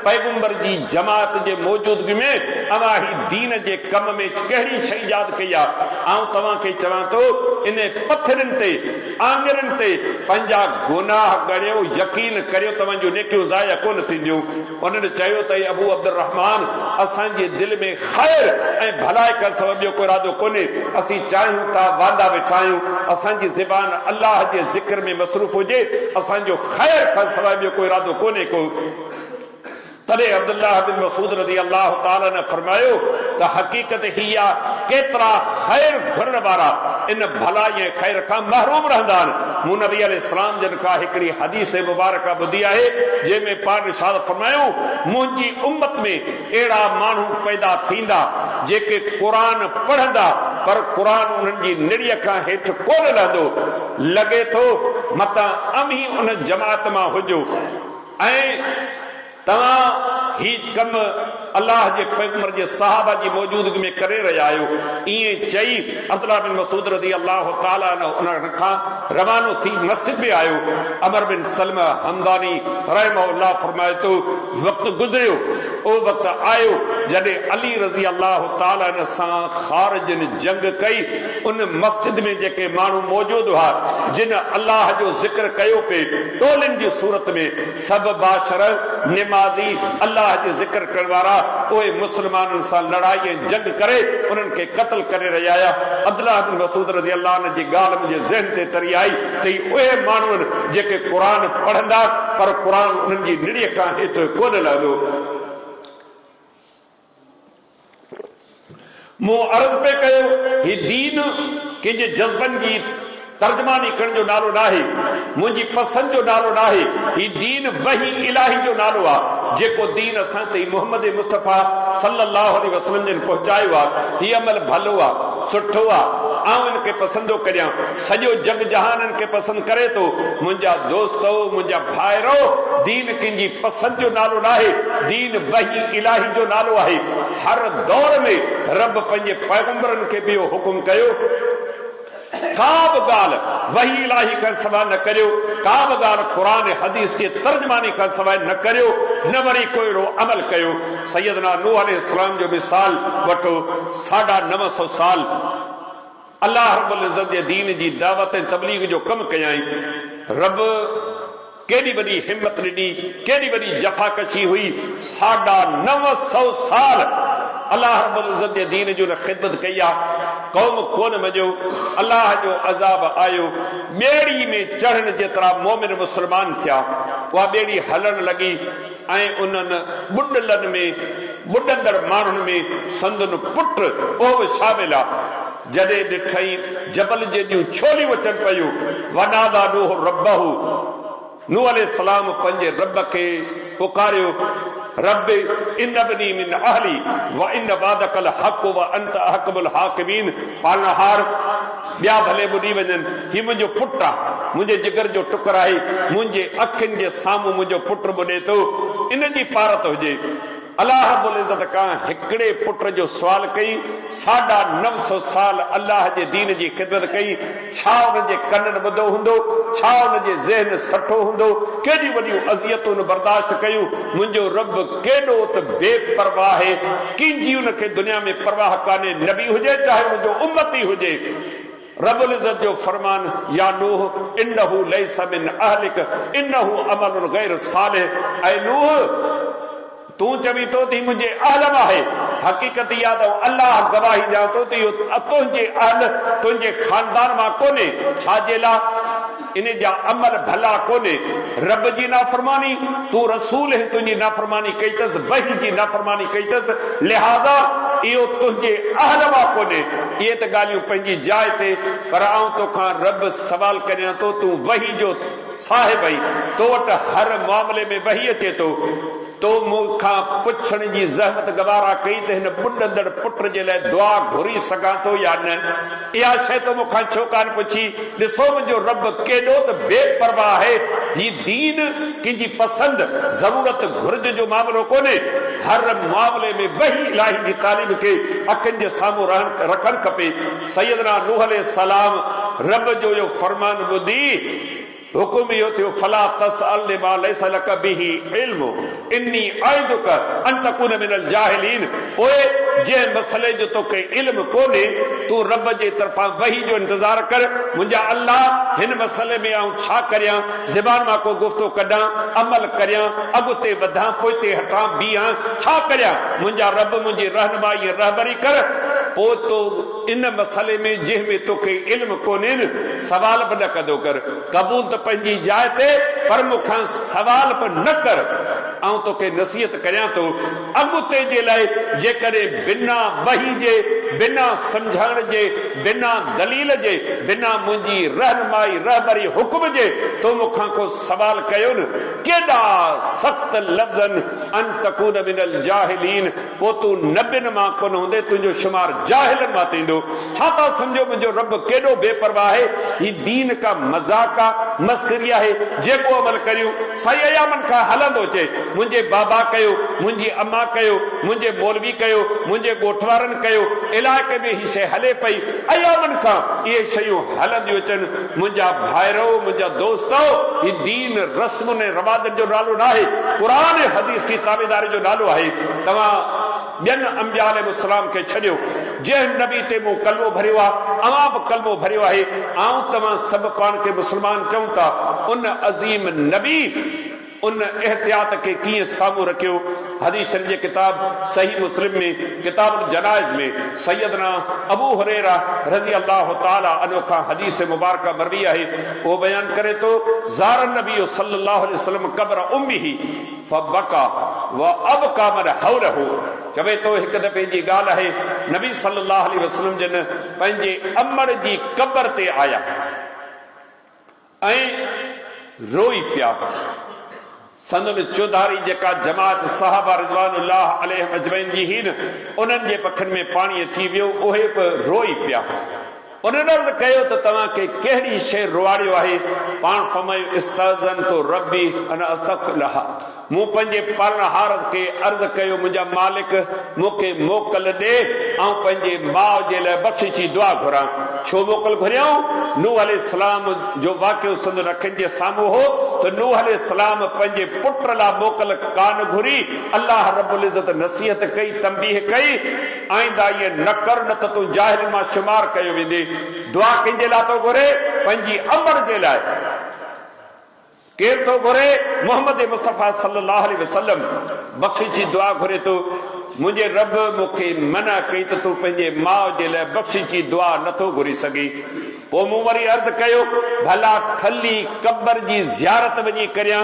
पैगंबर जी जमात जे मौजूदगी में अमा ही दीन जे कम में कहिड़ी शइ याद कई आहे। आऊं तव्हांखे चवां थो इन पथरनि ते आंगरनि ते पंहिंजा गुनाह ॻणियो, यकीन करियो तव्हांजूं नेकियूं ज़ाया कोन थींदियूं। उन्हनि चयो त अबू अब्दुर्रहमान असांजे दिलि में ख़ैर ऐं भलाई खां सवाइ ॿियो को इरादो कोन्हे। असीं चाहियूं था वादा वेठा आहियूं असांजी ज़बान अल्लाह जे ज़िक्र में मसरूफ़ हुजे, असांजो ख़ैर खां सवाइ ॿियो को इरादो कोन्हे को। तॾहिं अब्दुल्लाह बिन मसूद रज़ी अल्लाह ताला ने फरमायो त हक़ीक़त ही आहे केतिरा ख़ैर घुरण वारा इन भलाई ऐं ख़ैर खां महरूम रहंदा आहिनि। मूं नबी अलैहिस्सलाम जन का हिकिड़ी हदीस मुबारक ॿुधी आहे जंहिंमें पाक इरशाद फरमायो मुंहिंजी उम्मत में अहिड़ा माण्हू पैदा थींदा जेके क़ुरान पढ़ंदा पर क़ुरान उन्हनि जी निड़ीअ खां हेठि कोन लहंदो। लॻे थो मतां अमी उन जमात मां हुजो ऐं तव्हां ही कम अल्लाह जे पैगंबर जे सहाबा जी मौजूदगी में करे रहिया आहियो। इएं चई अब्दुल्लाह बिन मसूद रज़ी अल्लाह ताला उन्हनि खां रवानो थी मस्जिद में आयो। अमर बिन सलमा हमदानी रहमहुल्लाह फरमाए तो वक़्तु गुज़रियो, ओ वक़्तु आयो जॾहिं अली रज़ी अल्लाह ताला सां ख़ारिजनि जंग कई। उन मस्जिद में जेके माण्हू मौजूद हुआ जिन अल्लाह जो ज़िक्र कयो पे टोलनि जी सूरत में सभु बाशर निमाज़ी अल्लाह जो ज़िक्र करण वारा उहे मुस्लमाननि सां लड़ाई ऐं जंग करे उन्हनि खे क़त्ल करे रहिया आया। अब्दुल्लाह बिन मसूद रज़ी अल्लाह अन्हु जी ॻाल्हि मुंहिंजे ज़हन ते तरी आई त उहे माण्हू आहिनि जेके क़ुरान पढ़ंदा पर क़ुरान उन्हनि जी निड़ीअ खां हेठि कोन लहंदो। मूं अर्ज़ पे कयो ही दीन कंहिंजे जज़्बनि जी तर्जमानी करण जो नालो नाहे, मुंहिंजी पसंद जो नालो नाहे। ही दीन वही इलाही जो नालो आहे जेको दीन असां ताईं मोहम्मद मुस्तफ़ा सल्लल्लाहु अलैहि वसल्लम जिन पहुचायो आहे। ही अमल भलो आहे, सुठो आहे, आऊं इनखे पसंदो करियां। सॼो जग जहान इनखे पसंदि करे थो। मुंहिंजा दोस्तो, मुंहिंजा भाइरो, दीन कंहिंजी पसंद जो नालो नाहे, दीन वही इलाही जो नालो आहे। हर दौर में रब पंहिंजे पैगंबरनि खे बि इहो हुकुम कयो का बि ॻाल्हि वही इलाही खां सवाइ न करियो, का बि ॻाल्हि क़ुरान हदीस जे तर्जमानी खां सवाइ न करियो, न वरी को अहिड़ो अमल कयो। सैयदना नूह अलैहिस्सलाम जो मिसाल वठो। 950 साल अल्लाह रब्बुल इज़्ज़त जे दीन जी दावत ऐं तबलीग जो कमु कयाई। रब केॾी वॾी हिम्मत ॾिनी, केॾी वॾी जफ़ाकशी हुई। 950 साल अल्लाह रब्बुल इज़्ज़त जे दीन जो न ख़िदमत कई आहे। कौम कोन मञियो, अल्लाह जो अज़ाब आयो। ॿेड़ी में चढ़ण जेतिरा मोमिन मुस्लमान थिया उहा ॿेड़ी हलण लॻी ऐं उन्हनि ॿुॾलनि में ॿुॾंदड़ माण्हुनि में संदन पुट उहो बि शामिल आहे। जॾहिं ॾिठई जबल जे ॾियूं छोलियूं अचनि पयूं। वनादा नूह रब्बहू, नूह अलैहिस्सलाम पंहिंजे रब खे पुकारियो, रब इन बनी मिन अहली व इन वादकल हक़ व अंत अहकमुल हाकिमीन। पालनहार ॿिया भले ॿुधी वञनि, ही मुंहिंजो पुटु आहे, मुंहिंजे जिगर जो टुकर आहे, मुंहिंजे अखियुनि जे साम्हूं मुंहिंजो पुटु ॿुधे थो, इन जी पारत हुजे। अल्लाह रब्बुल इज़्ज़त खां हिकिड़े पुट जो सवाल कई। 950 साल अल्लाह जे दीन जी ख़िदमत कई। छा उन जे कननि ॿुधो हूंदो, छा उन जे ज़हन सठो हूंदो, केॾी वॾियूं अज़ियतूं बर्दाश्त कयूं। मुंहिंजो रब केॾो त बेपरवाह आहे, कंहिंजी उनखे दुनिया में परवाह कान्हे, नबी हुजे चाहे उनजो उम्मती हुजे। रब्बुल इज़्ज़त जो फरमान या नूह इन्नहु लैसा मिन अहलिक इन्नहु अमलुन गैर सालिह। ऐं नूह तू चवी तो थी मुंहिंजे अहल में आहे, हक़ीक़त इहा त अल्लाह गवाही ॾियां थो त इहो तुंहिंजे अहल तुंहिंजे खानदान मां कोन्हे। छाजे लाइ? इन जा अमल भला कोन्हे। रब जी नाफ़रमानी, तू रसूल है, तुंहिंजी नाफ़रमानी कई अथसि, वही जी नाफ़रमानी कई अथसि, लिहाज़ा इहो तुंहिंजे अहल मां कोन्हे। इहे त ॻाल्हियूं पंहिंजी जाइ ते, पर आऊं तोखां रब सवाल करियां थो, तूं वही जो साहिब आई, तो वटि हर मामले में वही अचे थो, तो मूंखां पुछण जी ज़हमत गवारा कई त हिन ॿुॾंदड़ पुट जे लाइ दुआ घुरी सघां थो या न? इहा शइ तो मूंखां छो कान पुछी? ॾिसो मुंहिंजो रब केॾो त बेपरवाह आहे। ही दीन कंहिंजी पसंद ज़रूरत घुर्ज जो मामलो कोन्हे। हर मामले में वही इलाही जी तालीम खे अखियुनि जे साम्हूं रखणु खपे। सैयदना नूह अलैहिस्सलाम रब जो इहो फरमान ॿुधी हुकुम इहो थियो फला तसअल मा लैसा लक बिही इल्म इन्नी अइज़ुक अन तकून मिनल जाहिलीन। पोइ जे मसले जो तोखे इल्म कोन्हे तू रब जे तरफां वही जो इंतजार कर। मुंहिंजा अल्लाह हिन मसले में आऊं छा करियां, ज़बान मां को गुफ़्तो कढां, अमल करियां, अॻिते वधां, पोइते हटां, बीहां, छा करियां। मुंहिंजा रब मुंहिंजी रहनुमाई रहबरी कर। पोइ तो इन मसले में जंहिंमें तोखे इल्म कोन्हे न सवाल बि न कंदो कर। क़बूल त पंहिंजी जाइ ते, पर मूंखां सवाल बि न कर। ऐं तोखे नसीहत करियां थो अॻिते जे लाइ, जेकॾहिं बिना वही जे, बिना सम्झाइण जे, बिना दलील जे, बिना मुंहिंजी रहनुमाई रहबरी हुक्म जे तो मूंखां को सवाल कयो न, केॾा सख़्त लफ़्ज़न अन तकून मिनल जाहिलीन। पोइ तूं नबियुनि मां कोन हूंदे, तुंहिंजो शुमार जाहिलनि मां थींदो। छा था सम्झो मुंहिंजो रब केॾो बेपरवाह आहे। ही दीन का मज़ाक आहे, मस्खरी आहे। जेको अमल करियूं साईं अयामनि खां हलंदो अचे, मुंहिंजे बाबा कयो, मुंहिंजी अम्मा कयो, मुंहिंजे मौलवी कयो, मुंहिंजे ॻोठ वारनि कयो, इलाइक़े में ही शइ हले पई, अयामनि खां इहे शयूं हलंदियूं अचनि। मुंहिंजा भाइरो, मुंहिंजा दोस्तो, ही दीन रस्म ऐं रवाजनि जो नालो न आहे, क़ुरान ऐं हदीस जी ताबेदारी जो नालो आहे। तव्हां ॿियनि अंबिया अलैहिस्सलाम खे छॾियो, जंहिं नबी ते मूं कलमो भरियो आहे, अवां बि कलमो भरियो आहे, ऐं तव्हां सभु पाण खे मुस्लमान चऊं था। उन अज़ीम नबी उन एहतियात के कीअं साम्हूं रखियो। हदीस शरीफ जे किताब सही मुस्लिम में किताब जनाइज़ में सैयदना अबू हुरैरा रज़ी अल्लाह ताला अन्हु खां हदीस मुबारका मरवी आहे। वो बयान करे तो ज़ार नबी सल्लल्लाहु अलैहि वसल्लम क़ब्र उम्मिही फबका व अबका मन हौलहु। चवे तो हिकु दफ़े जी ॻाल्हि आहे, नबी सल्लल्लाहु अलैहि वसल्लम जन पंहिंजे अमर जी क़ब्र ते आया ऐं रोई पिया। संदन चौधारी जेका जमात साहबा रिज़वानुल्लाह अलैहिम अजमईन जी ही न, उन्हनि जे पखनि में पाणी अची वियो, उहे बि रोई पिया। उन्हनि अर्ज़ कयो त तव्हांखे कहिड़ी शइ रोआड़ियो आहे। पाण फरमायो इस्तअज़न तो रब्बी अन अस्तग़फिरह। मूं पंहिंजे पालनहार खे अर्ज़ कयो, मुंहिंजा मालिक मूंखे मोकल ॾे ऐं पंहिंजे माउ जे लाइ बख़्शिश जी दुआ घुरां। छो मोकल घुरियऊं? नूह अलैहिस्सलाम जो वाक़ियो संदन अखियुनि जे साम्हूं हो त नूह अलैहिस्सलाम पंहिंजे पुट लाइ मोकल कान घुरी। अल्लाह रब्बुल इज़्ज़त नसीहत कई, तंबीह कई, आईंदा इहे न कर, न त तूं जाहिल मां शुमार कयो वेंदे। दुआ कंहिंजे लाइ थो घुरे? पंहिंजी अमर जे लाइ। केर थो घुरे? मोहम्मद मुस्तफ़ा सल्लल्लाहु अलैहि वसल्लम बख़्शिश जी दुआ घुरे थो। मुंहिंजे रब मूंखे मना कई त तूं पंहिंजे माउ जे लाइ बख़्शिश जी दुआ नथो घुरी सघी। पोइ मूं वरी अर्ज़ कयो, भला ठली क़ब्र जी ज़ियारत वञी करियां?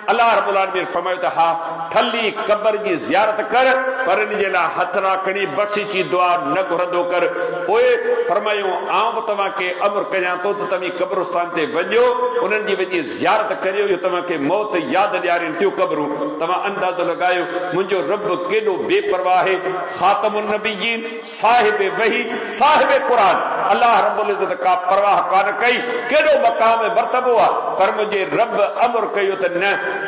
अल्लाह रब्बुल आलमीन फरमायो त हा, ठली क़ब्र जी ज़ियारत कर, पर इन जे लाइ हथ राखणी, बख़्शिश जी दुआ न घुरंदो कर। पोइ फरमायो आउं बि तव्हांखे अमर कयां थो त तव्हां क़ब्रस्तान ते वञो, उन्हनि जी वञी ज़ियारत करियो। इहो तव्हांखे मौत यादि ॾियारीनि थियूं क़ब्रूं। तव्हां अंदाज़ो लॻायो मुंहिंजो रब केॾो बेपरवाह आहे। ख़ातमुन नबीयीन, साहिब वही, साहिब क़ुरान, अल्लाह रब्बुल इज़्ज़त का परवाह कान कई। केॾो मक़ाम मर्तबो आहे, पर मुंहिंजे रब अमर कयो त न,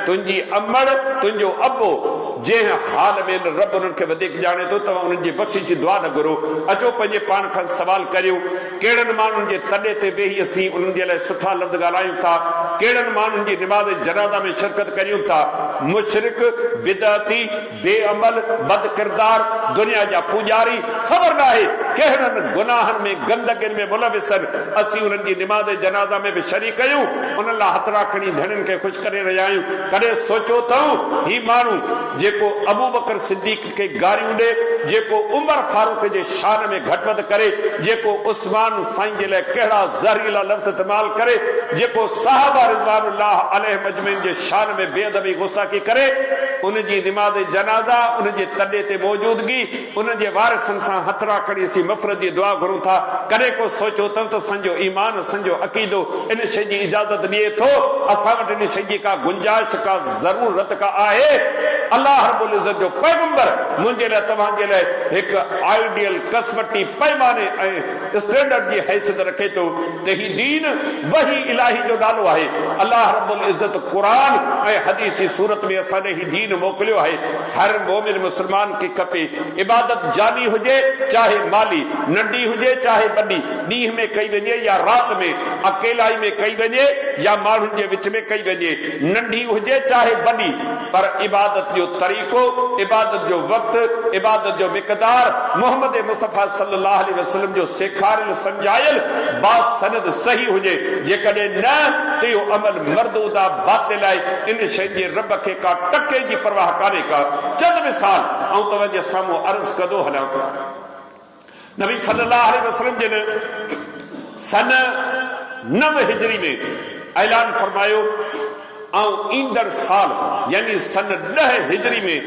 तुंहिंजी अमर, तुंहिंजो अबो जंहिं हाल में रब उन्हनि खे वधीक ॼाणे थो, तव्हां उन्हनि जी बख़्शिश जी दुआ न घुरो। अचो पंहिंजे पाण खां सवाल करियो, कहिड़नि माण्हुनि जे तॾे ते वेही असीं उन्हनि जे लाइ सुठा लफ़्ज़ ॻाल्हायूं था? कहिड़नि माण्हुनि जी निमाज़ जनाज़ा में शिरकत करियूं था? मुशरिक, बिदअती, बेअमल, बद किरदार, दुनिया जा पुॼारी, ख़बर न आहे कहिड़नि गुनाहनि में, गंदगियुनि में मुलविसन, असीं उन्हनि जी निमाज़ जनाज़ा में बि शरीक कयूं, उन्हनि लाइ हथ राखणी, धणियुनि खे ख़ुशि करे रहिया आहियूं। कॾहिं सोचियो अथऊं ही माण्हू जेको अबू बकर सिद्दीक़ खे गारियूं ॾे, जेको उमर फारूक जे शान में घटि वधि करे, जेको उस्मान साईं जे लाइ कहिड़ा ज़हरीला लफ़्ज़ इस्तेमाल करे, जेको साहबा रिज़वानुल्लाह अलैहिम अजमईन जे शान में बेअदबी गुस्ताखी करे, उन जी निमाज़ जनाज़ा, उन जे तॾे ते मौजूदगी, उन जे वारिसनि सां हथ राखणी असीं मफ़रत जी दुआ घुरूं था। कॾहिं को सोचियो अथव त संजो ईमान, संजो अक़ीदो इन शइ जी इजाज़त ॾिए थो? असां वटि इन शइ जी का गुंजाइश, का ज़रूरत का आहे? अल्लाह रब्बुल इज़्ज़त जो पैगंबर मुंहिंजे लाइ, तव्हांजे लाइ हिकु आइडियल कसमती पैमाने ऐं स्टैंडर्ड जी हैसियत रखे थो त ही दीन वही इलाही जो नालो आहे। अल्लाह रब्बुल इज़्ज़त क़ुरान ऐं हदीस जी सूरत में असांजे ही दीन मोकिलियो आहे। हर मोमिन मुस्लमान खे खपे इबादत जानी हुजे चाहे माली बली नंढी हुजे चाहे वॾी, ॾींहं में कई वञे या रात में, अकेलाई में कई वञे या माण्हुनि जे विच में कई वञे, नंढी हुजे चाहे वॾी, पर इबादत जो तरीक़ो, इबादत जो वक़्तु, इबादत जो मिक़दार मोहम्मद मुस्तफ़ा सल्लल्लाहु अलैहि वसल्लम जो सेखारियल सम्झायल बासनद सही हुजे। जेकॾहिं न त इहो अमल मर्दूदा बातिल आहे। इन शइ जे रब खे का टके जी परवाह कान्हे का। चंद मिसाल ऐं तव्हांजे साम्हूं अर्ज़ कंदो हलां। नबी सल्लल्लाहु अलैहि वसल्लम जिन सन 9 हिजरी में ऐलान फरमायो ऐं ईंदड़ साल यानी सन 10 हिजरी में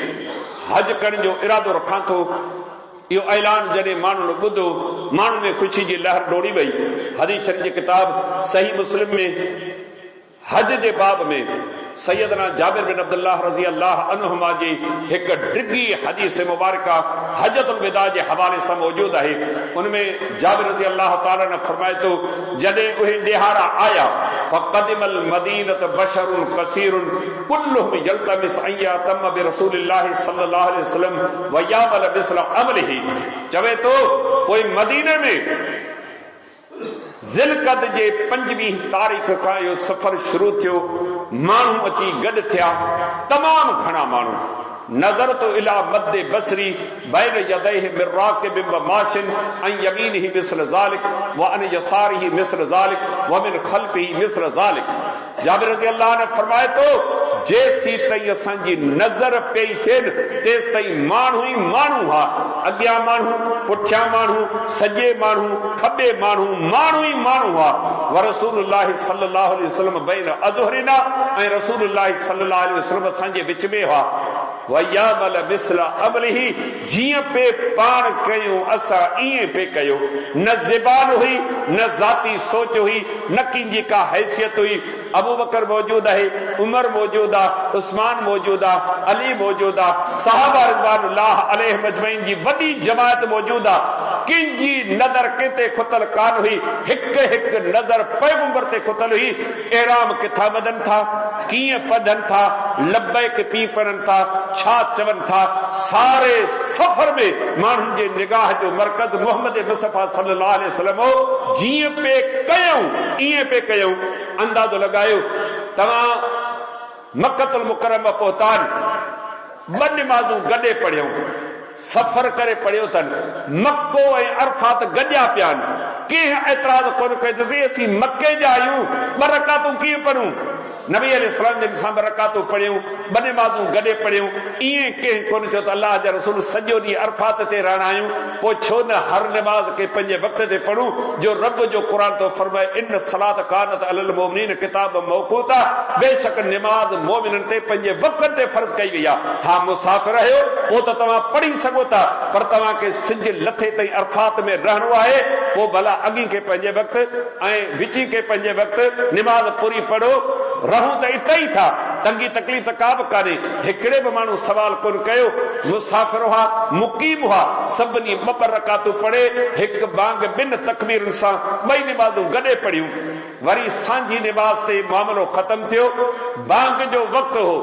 हज करण जो इरादो रखां थो। इहो ऐलान जॾहिं माण्हुनि ॿुधो, माण्हुनि में ख़ुशी जी लहर डोड़ी वई। हदीस शरीफ़ जी किताब सही मुस्लिम में हज जे बाब में सैयदना जाबिर बिन अब्दुल्लाह रज़ी अल्लाह अन्हुमा जी एक डिगी हदीस मुबारका हजतुल विदा जे हवाले से मौजूद है। उनमें जाबिर रज़ी अल्लाह ताला ने फरमाए तो जॾहिं उहे ॾिहाड़ा आया फ़क़दिमल मदीनत बशरुन कसीरुन कुल्लुहुम यल्तमिस अन यतम बिरसूलिल्लाहि सल्लल्लाहु अलैहि वसल्लम व यामल बिस्ल अमलिही। चवे तो पोइ मदीने में ज़िलक़द जे 25 तारीख़ का यो सफ़र शुरू थियो। माण्हू अची गॾु थिया, तमाम घणा माण्हू। नज़र तो इला मद्दे बसरी बैन यदैहि मिन राकिबिन व माशिन अन यमीनिही मिस्ल ज़ालिक व अन यसारिही मिस्ल ज़ालिक व मिन खल्फिही मिस्ल ज़ालिक। जाबिर रज़ी अल्लाह ने फरमाए तो जेसी ताईं असांजी नज़र पई थियनि तेसि ताईं माण्हू ई माण्हू हा। अॻियां माण्हू, पुठियां माण्हू, सॼे माण्हू, खॿे माण्हू, माण्हू ई माण्हू हा। व रसूलुल्लाहि सल्लल्लाहु अलैहि वसल्लम बैन अज़हरिना ऐं रसूलुल्लाहि सल्लल्लाहु अलैहि वसल्लम असांजे विच में हुआ। वयामल मिस्ल अमलिही, जीअं पे पाण कयूं असां ईअं पे कयो। न ज़बान हुई, न ज़ाती सोच हुई, न कंहिंजी का हैसियत हुई। अबू बकर मौजूद आहे, उमर मौजूद आहे, उस्मान मौजूद आहे, अली मौजूद आहे, सहाबा रिज़वानुल्लाह अलैहिम अजमईन जी वॾी जमात मौजूद आहे। कंहिंजी नज़र किथे खुतल कान हुई, हिकु हिकु नज़र पैगंबर ते खुतल हुई। एराम किथां वञनि था, कीअं पढ़नि था, लब्बैक पी पढ़नि था, छा चवनि था। सारे सफ़र में माण्हुनि जे निगाह जो मरकज़ मोहम्मद मुस्तफ़ा सल्लल्लाहु अलैहि वसल्लम हो। जीअं पे कयूं ईअं पे कयूं। अंदाज़ो लॻायो, तव्हां मक्कतुल मुकर्रमा पहुतान, 2 नमाज़ूं गॾे पढ़ियूं, सफ़र करे पढ़ियो अथनि। मक्को ऐं अरफात गॾिया पिया आहिनि। कंहिं एतिराज़ कोन कयोसीं असीं मके जा आहियूं, 2 रकातूं कीअं पढ़ूं। नबी अलैहिस्सलाम जे सां 2 रकातूं पढ़ियूं, 2 नमाज़ूं गॾे पढ़ियूं। ईअं कंहिं कोन चयो त अल्लाह जा रसूल सॼो ॾींहुं अरफात ते रहणा आहियूं, पोइ छो न हर नमाज़ खे पंहिंजे वक़्त ते पढ़ूं। जो रब जो क़ुरान तो फरमाए इन सलात कानत अलल मोमिनीन किताब मौक़ूता, बेशक नमाज़ मोमिननि ते पंहिंजे वक़्त ते फर्ज़ कई वई आहे। हा मुसाफ़िर आहियो पोइ त तव्हां पढ़ी सघो था, पर तव्हांखे सिज लथे ताईं अरफात में रहणो आहे। पोइ भला अॻी खे पंहिंजे वक़्त ऐं विची खे पंहिंजे वक़्त नमाज़ पूरी पढ़ो। रहूं त इते ई था, तंगी तकलीफ़ का बि कान्हे। हिकिड़े बि माण्हू सवाल कोन कयो। मुसाफ़िर हुआ, मुक़ीम हुआ, सभिनी 2 रकातूं पढ़े, हिकु बांग 2 तकबीरुनि सां 2 नमाज़ूं गॾे पढ़ियूं। वरी सांझी नमाज़ ते मामिलो ख़तमु थियो। बांग जो वक़्तु हो,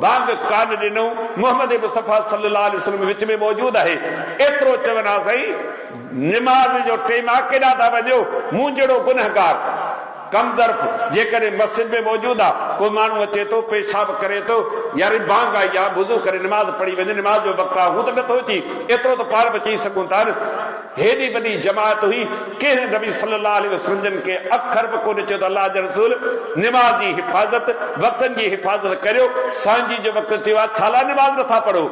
बांग कान ॾिनऊं। मोहम्मद मुस्तफ़ा सल्लल्लाहु अलैहि वसल्लम विच में मौजूद आहे। एतिरो चवंदा साईं नमाज़ जो टाइम आहे, केॾां था वञो, मूं जहिड़ो गुनहगार कमज़र्फ जेकॾहिं मस्जिद में मौजूद आहे, कोई माण्हू अचे थो, पेशाब करे थो, यार बांग आई आहे, वुज़ू करे नमाज़ पढ़ी वञे, नमाज़ जो वक़्तु आहे, हू त नथो अची। एतिरो त पाण बि चई सघूं था न। हेॾी वॾी जमात हुई, कंहिं नबी सल्लल्लाहु अलैहि वसल्लम खे अखर बि कोन चयो त अल्लाह जे रसूल नमाज़ जी हिफ़ाज़त, वक़्तनि जी हिफ़ाज़त करियो। सांझी जो वक़्तु थियो आहे, छा लाइ नमाज़ नथा पढ़ो?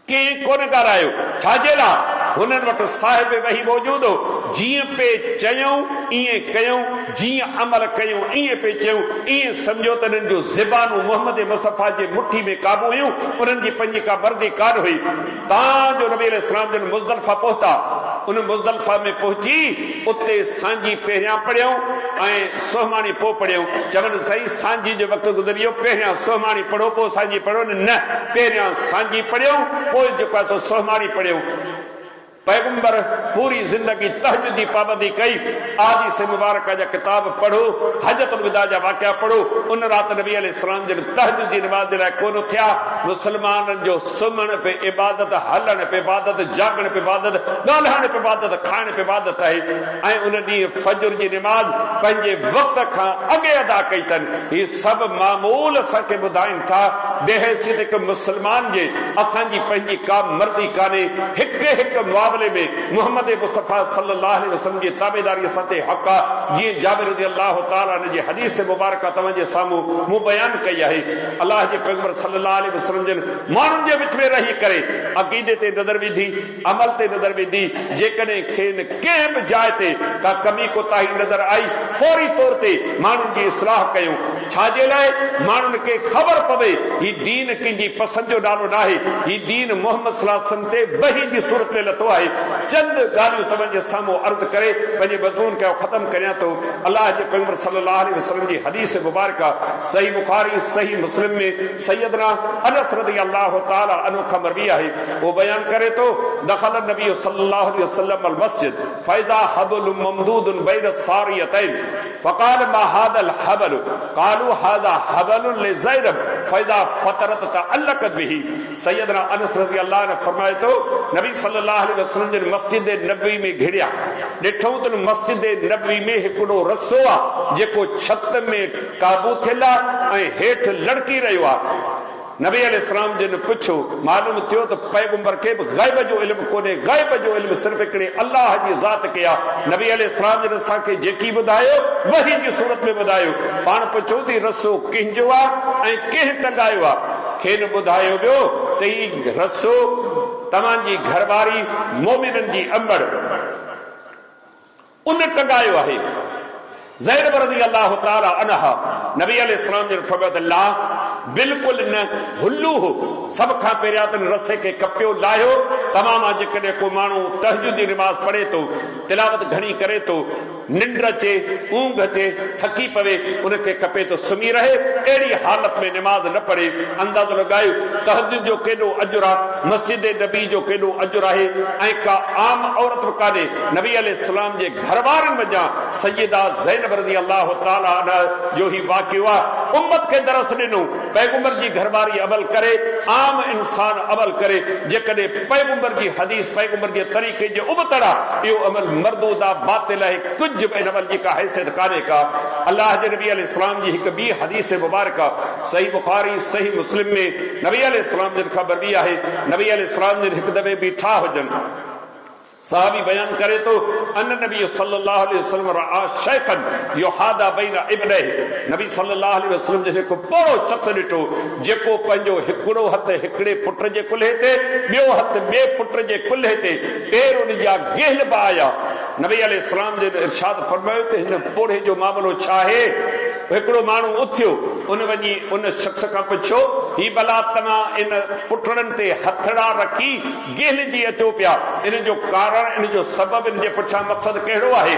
कंहिं कोन ॻाल्हायो, छाजे लाइ? हुननि वटि साहिब वही मौजूद हो। जीअं पे चयूं ईअं कयूं, जीअं अमल कयूं ईअं पे चयूं। ईअं सम्झो त हिननि जो ज़बानूं मोहम्मद मुस्तफ़ा जे मुट्ठी में क़ाबू हुयूं। उन्हनि जी पंहिंजी का मर्ज़ी कान हुई। तव्हांजो नबी अलैहिस्सलाम जन मुज़दलिफ़ा पहुता। उन मुज़दलिफ़ा में पहुची उते सांझी पहिरियां पढ़ियूं ऐं सोहमानी पोइ पढ़ियूं। चवनि सही सांझी जो वक़्तु गुज़री वियो, पहिरियां सोहमानी पढ़ो पोइ सांझी पढ़ो। न, पहिरियां सांझी पढ़ियूं पोइ जेको आहे सो सोहमानी पढ़ियूं। पैगंबर पूरी जिंदगी तहज्जुद की पाबंदी कई। आदि से मुबारक जा किताब पढ़ो, हजतुल विदा जा वाक़या पढ़ो। उन रात नबी अलैहिस्सलाम जन तहज्जुद की नमाज जे लाइ कोन थिया। मुसलमान जो सुम्हण पे इबादत, हलण पे इबादत, जागण पे इबादत, ॻाल्हाइण पे इबादत, खाइण पे इबादत है। ऐं उन ॾींहुं फजर जी नमाज पंहिंजे वक़्त खां अॻे अदा कई अथनि। ही सभु मामूल असांखे ॿुधाइनि था। बेहैसियत हिकु मुसलमान जे असांजी पंहिंजी का मर्ज़ी कान्हे। हिकु हिकु मामले में मोहम्मद मुस्तफ़ा सल्लल्लाहु अलैहि वसल्लम जी ताबेदारी असां ते हक़ आहे। जीअं जाबिर रज़ी अल्लाह तआला अन्हु जी हदीस मुबारक तव्हांजे साम्हूं मूं बयान कई आहे। अल्लाह जे पैगंबर सल्लल्लाहु अलैहि वसल्लम जन माण्हुनि जे विच में रही करे अक़ीदे ते नज़र विधी, अमल ते नज़र विधी। जेकॾहिं खेनि कंहिं बि जाइ ते का कमी कोताही नज़र आई, फौरी तौर ते माण्हुनि जी इस्लाह कयूं। छाजे लाइ? माण्हुनि खे ख़बर पवे ही दीन कंहिंजी पसंदि जो नालो न आहे। ही दीन मोहम्मद सल्लल्लाहु अलैहि वसल्लम ते वही जी सूरत में लथो आहे। चंद ॻाल्हियूं तव्हांजे साम्हूं अर्ज़ करे पंहिंजे मज़मून खे ख़त्म करियां थो। अल्लाह जे पैगंबर सल्लल्लाहु अलैहि वसल्लम जी हदीस मुबारक सही बुखारी सही मुस्लिम में सैयदना अनस रज़ियल्लाहु तआला अन्हु खां मरवी आहे। वो बयान करे तो दखल नबी सल्लल्लाहु अलैहि वसल्लम अल मस्जिद फैजा हबल ममदूदुन बैन सारियतैन फकाल मा हादल हबल कालू हादा हबल लिज़ैनब फैजा फतरत तअल्लकत बिही। सैयदना अनस रज़ियल्लाहु अन्हु फरमाए तो नबी सल्लल्लाहु अलैहि वसल्लम जे मस्जिद नबवी में घिड़िया। ॾिठूं त मस्जिद नबवी में हिकिड़ो रसो आहे जेको छत में काबू थियल आहे ऐं हेठि लड़की रहियो आहे। नबी अलैहिस्सलाम जिन पुछो, मालूम थियो त पैगंबर खे बि ग़ैब जो इल्म कोन्हे। ग़ैब जो इल्म सिर्फ़ हिकिड़े अल्लाह जी ज़ात खे आहे। नबी अलैहिस्सलाम जिन असांखे जेकी ॿुधायो वही जी सूरत में ॿुधायो। पाण पुछो थी रसो कंहिंजो आहे ऐं कंहिं टंगायो आहे। खेनि ॿुधायो वियो त ही रसो तव्हांजी घरवारी मोमिननि जी अंबड़ उन टंगायो आहे। ज़ैनब रज़ियल्लाहु तआला अन्हा नबी अलैहिस्सलाम जन फरमायो अल्लाह बिल्कुल न हुल्लू हो। सब खां पहिरियां त रसे खे कपियो लाहियो। तमाम जेकॾहिं को माण्हू तहज्जुद जी नमाज़ पढ़े तो, तिलावत घणी करे तो, निंड अचे, ऊंघ अचे, थकी पवे, उनखे खपे तो सुम्ही रहे। अहिड़ी हालत में नमाज़ न पढ़े। अंदाज़ो लॻायो तहज्जुद जो केॾो अजुर आहे, मस्जिद नबी जो केॾो अजुर आहे। ऐं का आम औरत बि कान्हे। नबी अलैहिस्सलाम जे घर वारनि वञा सैयदा ज़ैनब रज़ियल्लाहु तआला अन्हा जो ही वाक़ियो आहे। उम्मत खे दरस ॾिनो। पैगंबर जी घरवारी अमल करे, आम इंसान अमल करे। जेकॾहिं पैगंबर जी हदीस, पैगंबर जे तरीक़े जो उबतड़ा इहो अमल मरदूद आहे, बातिल आहे। कुझु बि इन अमल जी का हैसियत कान्हे का। अल्लाह जे नबी अलैहिस्सलाम जी हिकु ॿी हदीस मुबारक सही बुखारी सही मुस्लिम में नबी अलैहिस्सलाम जिन ख़बर बि आहे। नबी अलैहिस्सलाम जिन हिकु दफ़े बीठा हुजनि। साहबी बयान करे तो अन नबी सल्लल्लाहु अलैहि वसल्लम रआ शैखन युहादा बैन इब्नैहि। नबी सल्लल्लाहु अलैहि वसल्लम जे हिकु पोड़ो शख्स ॾिठो जेको पंहिंजो हिकिड़ो हथ हिकिड़े पुट जे कुल्हे ते, ॿियो हथ ॿिए पुट जे कुल्हे ते, पेर उन जा गेहल आया। नबी अलैहिस्सलाम जे इरशाद फरमायो त हिन पोड़े जो मामलो छा आहे? हिकिड़ो माण्हू उथियो, उन वञी उन शख्स खां पुछियो ही भला तव्हां इन पुटड़नि ते हथड़ा रखी गेहलिजी अचो पिया, इन जो कारण, इन जो सबब, इन जे पुछां मक़सद कहिड़ो आहे?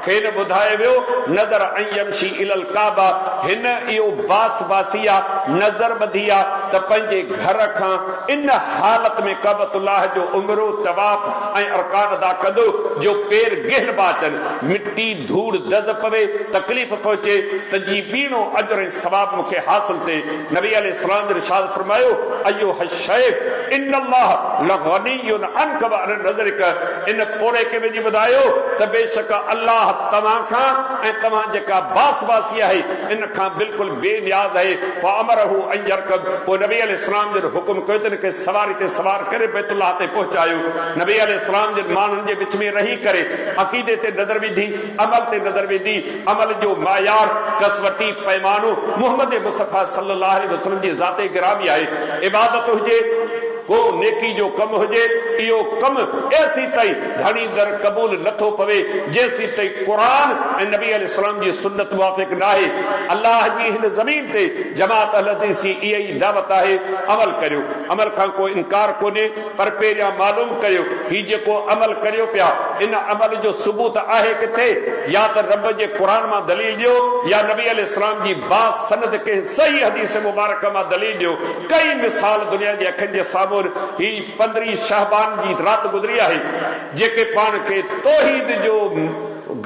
खेनि ॿुधायो वियो नज़र ऐं यमशी इलल काबा। हिन इहो बास बासी आहे, नज़र ॿधी आहे त पंहिंजे घर खां इन हालत में काबतुल्लाह जो उमरो तवाफ़ ऐं अरकान अदा कंदो जो पेर गेहल अचनि, मिट्टी धूड़ दज़ पवे, तकलीफ़ पहुचे त जी ॿीणो अजर ऐं सवाब मूंखे हासिल थिए। नबी अलैहिस्सलाम ने इरशाद फरमायो अयो हशैफ इन्नल्लाह लग़नियुन अनक व अन नज़रिक। इन पोड़े खे वञी ॿुधायो त बेशक अल्लाह तव्हां खां ऐं तव्हां जेका बास बासी आहे इन खां बिल्कुलु बेनियाज़ आहे। फअमरहु अन यरकब। पोइ नबी अलैहिस्सलाम जो हुकुम कयो त इनखे सवारी ते सवार करे बैतुल्लाह ते पहुचायो। नबी अलैहिस्सलाम जे माण्हुनि जे विच में रही करे अक़ीदे ते नज़र विधी, अमल ते नज़र विधी। अमल जो मायार, कसवटी, पैमानो मोहम्मद मुस्तफ़ा सल्लल्लाहु अलैहि वसल्लम जी ज़ाते गिरामी आहे। इबादत हुजे, को नेकी जो कम हुजे, इहो कम ऐसी ताईं घणी दर क़बूल नथो पवे जेसी ताईं क़ुरान ऐं नबी अलैहिस्सलाम जी सुन्नत मुवाफ़िक़ न आहे। अल्लाह जी हिन ज़मीन ते जमात अहल हदीस जी इहा ई दावत आहे, अमल करियो। अमल खां को इनकार कोन्हे, पर पहिरियां मालूम कयो ही जेको अमल करियो पिया इन अमल जो सबूत आहे किथे? या त रब जे क़ुरान मां दलील ॾियो या नबी अलैहिस्सलाम जी बास सनद के सही हदीस मुबारक मां दलील ॾियो। कई मिसाल दुनिया जे अखियुनि जे साम्हूं सामूं ही 15 शाहबान जी रात गुज़री आहे जेके पाण खे तौहीद जो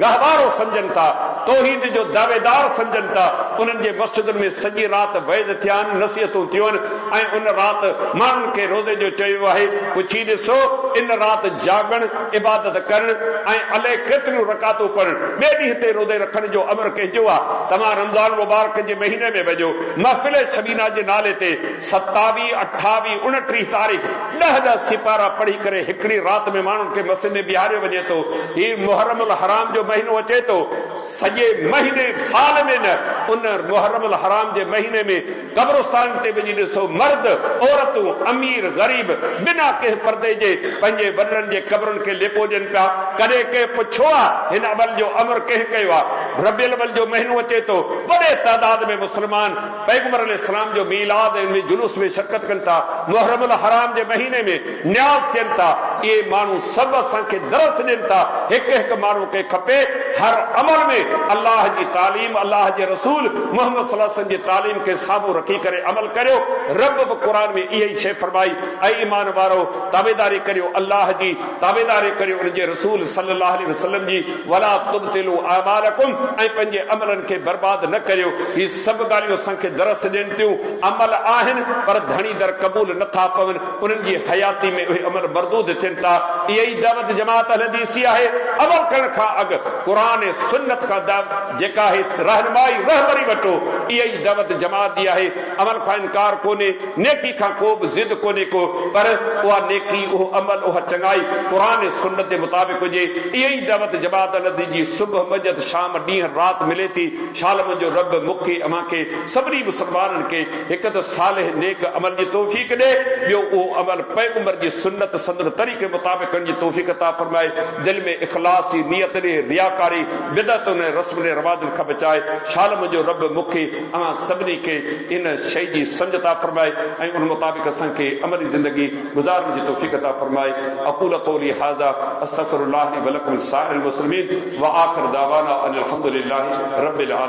गहवारो समझनि था, तौहीद जो दावेदार समझनि था, उन्हनि जे मस्जिदुनि में सॼी राति वैज़ थिया आहिनि, नसीहतूं थियूं आहिनि ऐं उन राति माण्हुनि खे रोज़े जो चयो आहे। पुछी ॾिसो इन राति जागण इबादत करण ऐं अलाए केतिरियूं रकातूं पढ़ण, ॿिए ॾींहं ते रोज़े रखण जो अमर कहिजो आहे। तव्हां रमज़ान मुबारक जे महीने में वञो, महफ़िल शबीना जे नाले ते 27, 28, 29 तारीख़ 10 सिपारा पढ़ी करे हिकिड़ी राति में माण्हुनि खे मस्जिद में बीहारियो वञे थो। हीउ मुहर्रमुल हराम जो महीनो अचे थो, सॼे महीने साल में न, उन मुहर्रमुल हराम जे महीने में कब्रिस्तान ते वञी ॾिसो, मर्द औरतूं अमीर गरीब बिना कंहिं पर्दे जे पंहिंजे वॾनि जे कब्रनि खे लेपो ॾियनि पिया। कॾहिं कंहिं पुछो आहे हिन अमल जो अमर कंहिं कयो आहे? रबियुल अव्वल जो महीनो अचे थो, वॾे तादाद में मुस्लमान पैगंबर अलैहिस्सलाम जो मीलाद में जुलूस में शिरकत कनि था, मुहर्रमुल हराम जे महीने में न्याज़ थियनि था। इहे माण्हू सभु असांखे दरस ॾियनि था। हिकु हिकु माण्हू खे खपे हर अमल में अल्लाह जी तालीम, अल्लाह जे रसूल मोहम्मद सल्लल्लाहु अलैहि वसल्लम जी तालीम खे साम्हूं रखी करे अमल करियो। रब बि क़ुरान में इहा ई शइ फरमाई, ऐं ईमान वारो ताबेदारी करियो अल्लाह जी, ताबेदारी करियो उन जे रसूल सल्लल्लाहु अलैहि वसल्लम जी। वला तुब्तिलू आमालकुम, ऐं पंहिंजे अमलनि खे बर्बाद न करियो। ही सभु ॻाल्हियूं असांखे दरस ॾियनि थियूं। अमल आहिनि पर धणी दर क़बूल नथा पवनि, उन्हनि जी हयाती में उहे अमल मरदूद थियनि था। इहा ई दावत जमात अल हदीसी आहे। अमल करण खां अॻु क़ुरान ऐं सुन्नत खां जेका आहे रहबरी वठो, इहा ई दावत जमात जी आहे। अमल खां इनकार कोन्हे, नेकी खां को बि ज़िद कोन्हे को, पर उहा नेकी, उहो अमल, उहा चङाई क़ुरान ऐं सुन्नत जे मुताबिक़ हुजे। इहा ई दावत जमात अल हदीसी जी सुबुह मंझंदि शाम ॾींहं राति मिले थी। शाल मुंहिंजो रब मूंखे अव्हांखे सभिनी मुस्लमाननि खे हिकु त सालिह नेक अमल जी तौफ़ीक़ ॾे, ॿियो उहो अमल पैगंबर जी सुन्नत संदर तरीक़े मुताबिक़ करण जी तौफ़ीक़ अता फरमाए। दिलि में इख़लास जी नियत ॾे, रियाकारी बिदअतुनि रस्म रिवाजनि खां बचाए। शाल मुंहिंजो रब मूंखे अव्हां सभिनी खे इन शइ जी सम्झ अता फरमाए ऐं उन मुताबिक़ असांखे अमली ज़िंदगी गुज़ारण जी तौफ़ीक़ अता फरमाए। अक़ूल क़ौली हाज़ा अस्तग़फिरुल्लाह ली व लकुम साइरिल मुस्लिमीन व आख़िर दावाना अनिल हम्दुलिल्लाहि रब्बिल आलमीन।